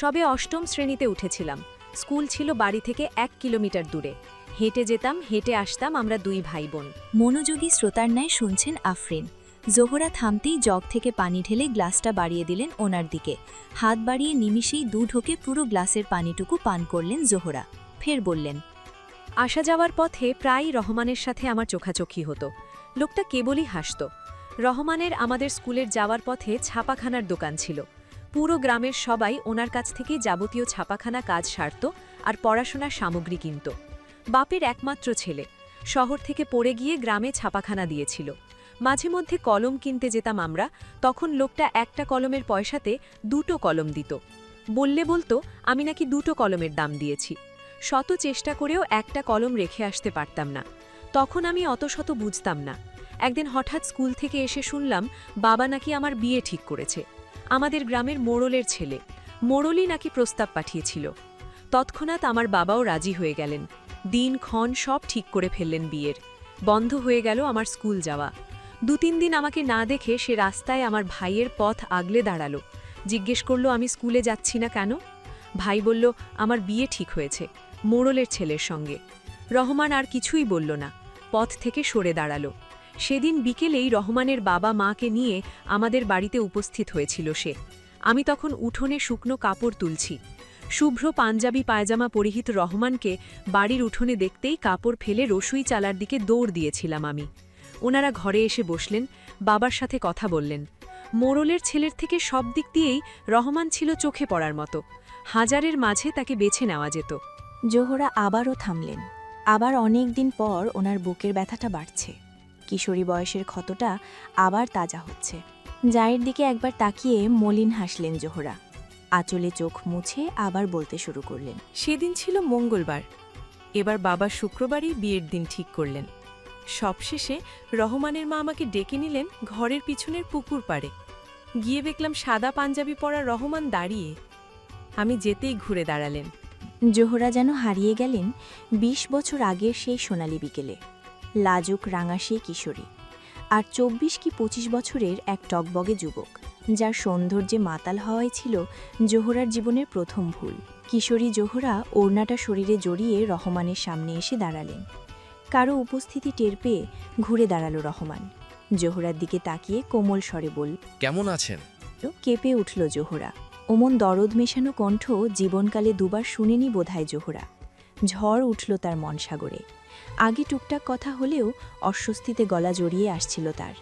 সবে 8ম শ্রেণীতে উঠেছিলাম। স্কুল ছিল বাড়ি থেকে 1 কিলোমিটার দূরে। হেঁটে যেতাম, হেঁটে আসতাম আমরা 2 ভাই বোন। মনোযোগী শ্রোতার ন্যায় শুনছেন আফরিন। জোহরা থামতেই জগ থেকে পানি ঢেলে গ্লাসটা বাড়িয়ে দিলেন ওনার দিকে। হাত বাড়িয়ে নিমিষেই 2 ঢোকে পুরো গ্লাসের পানিটুকু পান করলেন জোহরা। ফের বললেন, আসা যাওয়ার পথে প্রায়ই রহমানের সাথে আমার চোখাচোখি হতো। লোকটা কেবলই হাসত। রহমানের আমাদের স্কুলের যাওয়ার পথে ছাপাখানার দোকান ছিল। পুরো গ্রামের সবাই ওনার কাছ থেকে যাবতীয় ছাপাখানা কাজ সারত আর পড়াশোনার সামগ্রী কিনত। বাপের একমাত্র ছেলে, শহর থেকে পড়ে গিয়ে গ্রামে ছাপাখানা দিয়েছিল। মাঝে মধ্যে কলম কিনতে যেতাম আমরা, তখন লোকটা একটা কলমের পয়সাতে 2টো কলম দিত। বললে বলতো আমি নাকি 2টো কলমের দাম দিয়েছি। শত চেষ্টা করেও একটা কলম রেখে আসতে পারতাম না। তখন আমি অত শত বুঝতাম না। একদিন হঠাৎ স্কুল থেকে এসে শুনলাম বাবা নাকি আমার বিয়ে ঠিক করেছে। আমাদের গ্রামের মোড়লের ছেলে, মোড়লই নাকি প্রস্তাব পাঠিয়েছিল। তৎক্ষণাৎ আমার বাবাও রাজি হয়ে গেলেন। দিন ক্ষণ সব ঠিক করে ফেললেন বিয়ের। বন্ধ হয়ে গেল আমার স্কুল যাওয়া। 2-3 দিন আমাকে না দেখে সে রাস্তায় আমার ভাইয়ের পথ আগলে দাঁড়ালো। জিজ্ঞেস করলো আমি স্কুলে যাচ্ছি না কেন। ভাই বলল আমার বিয়ে ঠিক হয়েছে মোড়লের ছেলের সঙ্গে। রহমান আর কিছুই বলল না, পথ থেকে সরে দাঁড়ালো। সেদিন বিকেলেই রহমানের বাবা মাকে নিয়ে আমাদের বাড়িতে উপস্থিত হয়েছিল সে। আমি তখন উঠোনে শুকনো কাপড় তুলছি। শুভ্র পাঞ্জাবি পায়জামা পরিহিত রহমানকে বাড়ির উঠোনে দেখতেই কাপড় ফেলে রসুই চালার দিকে দৌড় দিয়েছিলাম আমি। ওনারা ঘরে এসে বসলেন, বাবার সাথে কথা বললেন। মোড়লের ছেলের থেকে সব দিক দিয়েই রহমান ছিল চোখে পড়ার মতো। হাজারের মাঝে তাকে বেছে নেওয়া যেত। জোহরা আবারও থামলেন। আবার অনেক দিন পর ওনার বুকের ব্যথাটা বাড়ছে। কিশোরী বয়সের ক্ষতটা আবার তাজা হচ্ছে। জায়ের দিকে একবার তাকিয়ে মলিন হাসলেন জোহরা। আঁচলে চোখ মুছে আবার বলতে শুরু করলেন, সেদিন ছিল মঙ্গলবার। এবার বাবা শুক্রবারই বিয়ের দিন ঠিক করলেন। সবশেষে রহমানের মা আমাকে ডেকে নিলেন ঘরের পিছনের পুকুর পাড়ে। গিয়ে দেখলাম সাদা পাঞ্জাবি পরা রহমান দাঁড়িয়ে। আমি যেতেই ঘুরে দাঁড়ালেন। জোহরা যেন হারিয়ে গেলেন 20 বছর আগের সেই সোনালি বিকেলে। লাজুক রাঙা সেই কিশোরী, আর 24 কি 25 বছরের এক টকবগে যুবক, যার সৌন্দর্যে মাতাল হওয়াই ছিল জোহরার জীবনের প্রথম ভুল। কিশোরী জোহরা ওড়নাটা শরীরে জড়িয়ে রহমানের সামনে এসে দাঁড়ালেন। কারো উপস্থিতি টের পেয়ে ঘুরে দাঁড়ালো রহমান। জোহরার দিকে তাকিয়ে কোমল স্বরে বলল, কেমন আছেন? কেঁপে উঠল জোহরা। ওমন দরদ মেশানো কণ্ঠ জীবনকালে 2বার শুনেনি বোধহয় জোহরা। ঝড় উঠল তার মন সাগরে। আগে টুকটাক কথা হলেও অস্বস্তিতে গলা জড়িয়ে আসছিল তার।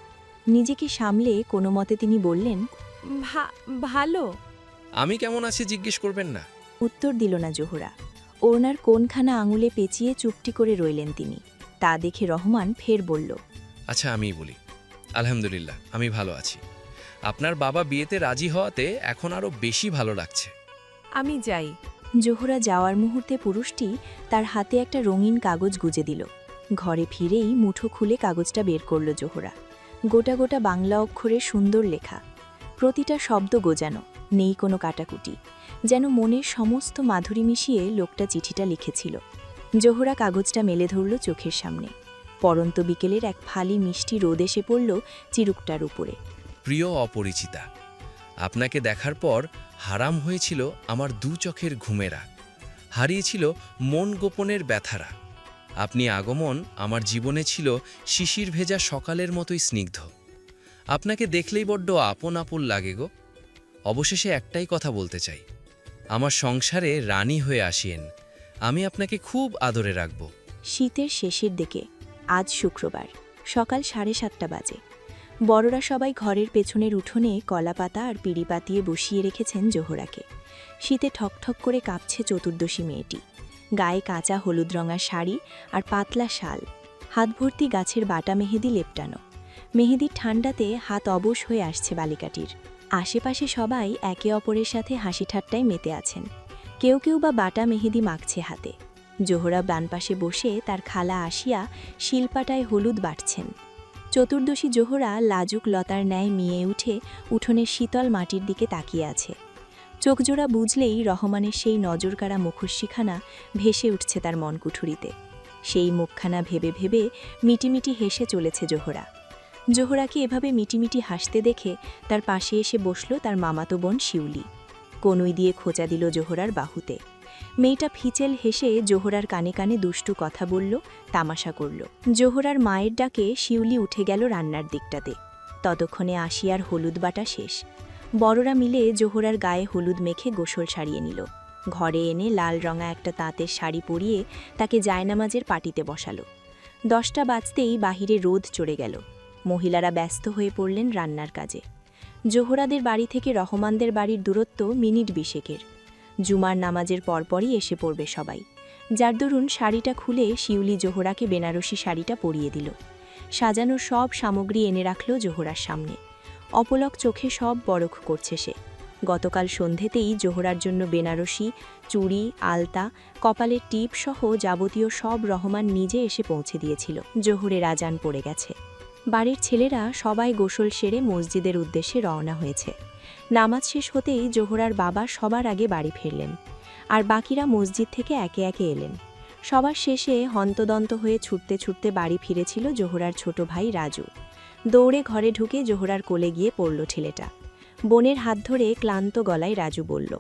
নিজেকে সামলে কোনো মতে তিনি বললেন, ভালো। আমি কেমন আছি জিজ্ঞেস করবেন না? উত্তর দিল না জোহরা। ওড়নার কোনখানা আঙুলে পেঁচিয়ে চুপটি করে রইলেন তিনি। তা দেখে রহমান ফের বলল, আচ্ছা আমিই বলি। আলহামদুলিল্লাহ আমি ভালো আছি। আপনার বাবা বিয়েতে রাজি হওয়াতে এখন আরও বেশি ভালো লাগছে। আমি যাই। জোহরা যাওয়ার মুহূর্তে পুরুষটি তার হাতে একটা রঙিন কাগজ গুজে দিল। ঘরে ফিরেই মুঠো খুলে কাগজটা বের করল জোহরা। গোটা গোটা বাংলা অক্ষরে সুন্দর লেখা, প্রতিটা শব্দ গোজানো, নেই কোনো কাটাকুটি। যেন মনের সমস্ত মাধুরী মিশিয়ে লোকটা চিঠিটা লিখেছিল। জোহরা কাগজটা মেলে ধরল চোখের সামনে। পরন্ত বিকেলের এক ফালি মিষ্টি রোদ এসে পড়ল চিরুকটার উপরে। প্রিয় অপরিচিতা, আপনাকে দেখার পর হারাম হয়েছিল আমার 2 চোখের ঘুমেরা, হারিয়েছিল মন গোপনের ব্যথারা। আপনি আগমন আমার জীবনে ছিল শিশির ভেজা সকালের মতোই স্নিগ্ধ। আপনাকে দেখলেই বড্ড আপন আপন লাগে গো। অবশেষে একটাই কথা বলতে চাই, আমার সংসারে রানী হয়ে আসিয়েন। আমি আপনাকে খুব আদরে রাখব। শীতের শেষের দিকে, আজ শুক্রবার, সকাল 7:30 বাজে। বড়রা সবাই ঘরের পেছনের উঠোনে কলাপাতা আর পিড়ি পাতিয়ে বসিয়ে রেখেছেন জোহরাকে। শীতে ঠকঠক করে কাঁপছে চতুর্দশী মেয়েটি। গায়ে কাঁচা হলুদ রঙা শাড়ি আর পাতলা শাল, হাত ভর্তি গাছের বাটা মেহেদি লেপটানো। মেহেদির ঠান্ডাতে হাত অবশ হয়ে আসছে বালিকাটির। আশেপাশে সবাই একে অপরের সাথে হাসি ঠাট্টায় মেতে আছেন। কেউ কেউ বা বাটা মেহেদি মাখছে হাতে। জোহরা ডান পাশে বসে তার খালা আসিয়া শিলপাটায় হলুদ বাটছেন। চতুর্দশী জোহরা লাজুক লতার ন্যায় মিয়ে উঠে উঠোনের শীতল মাটির দিকে তাকিয়ে আছে। চোখজোড়া বুঝলেই রহমানের সেই নজরকাড়া মুখশ্রীখানা ভেসে উঠছে তার মনকুঠুরিতে। সেই মুখখানা ভেবে ভেবে মিটিমিটি হেসে চলেছে জোহরা। জোহরাকে এভাবে মিটিমিটি হাসতে দেখে তার পাশে এসে বসল তার মামাতো বোন শিউলি। কনুই দিয়ে খোঁচা দিল জোহরার বাহুতে। মেয়েটা ফিচেল হেসে জোহরার কানে কানে দুষ্টু কথা বলল, তামাশা করল। জোহরার মায়ের ডাকে শিউলি উঠে গেল রান্নার দিকটাতে। ততক্ষণে আশিয়ার হলুদ বাটা শেষ। বড়রা মিলে জোহরার গায়ে হলুদ মেখে গোসল সারিয়ে নিল। ঘরে এনে লাল রঙা একটা তাঁতের শাড়ি পরিয়ে তাকে জায়নামাজের পাটিতে বসালো। 10টা বাজতেই বাহিরে রোদ চড়ে গেল। মহিলারা ব্যস্ত হয়ে পড়লেন রান্নার কাজে। জোহরাদের বাড়ি থেকে রহমানদের বাড়ির দূরত্ব মিনিট 20 জুমার নামাজের পরপরই এসে পড়বে সবাই, যার দরুন শাড়িটা খুলে শিউলি জোহরাকে বেনারসি শাড়িটা পরিয়ে দিল। সাজানোর সব সামগ্রী এনে রাখল জোহরার সামনে। অপলক চোখে সব বরখ করছে সে। গতকাল সন্ধেতেই জোহরার জন্য বেনারসি, চুড়ি, আলতা, কপালের টিপ সহ যাবতীয় সব রহমান নিজে এসে পৌঁছে দিয়েছিল। জোহরের আজান পড়ে গেছে। বাড়ির ছেলেরা সবাই গোসল সেরে মসজিদের উদ্দেশ্যে রওনা হয়েছে। নামাজ শেষ হতেই জোহরার বাবা সবার আগে বাড়ি ফিরলেন, আর বাকিরা মসজিদ থেকে একে একে এলেন। সবার শেষে হন্তদন্ত হয়ে ছুটতে ছুটতে বাড়ি ফিরেছিল জোহরার ছোট ভাই রাজু। দৌড়ে ঘরে ঢুকে জোহরার কোলে গিয়ে পড়ল ছেলেটা। বোনের হাত ধরে ক্লান্ত গলায় রাজু বলল,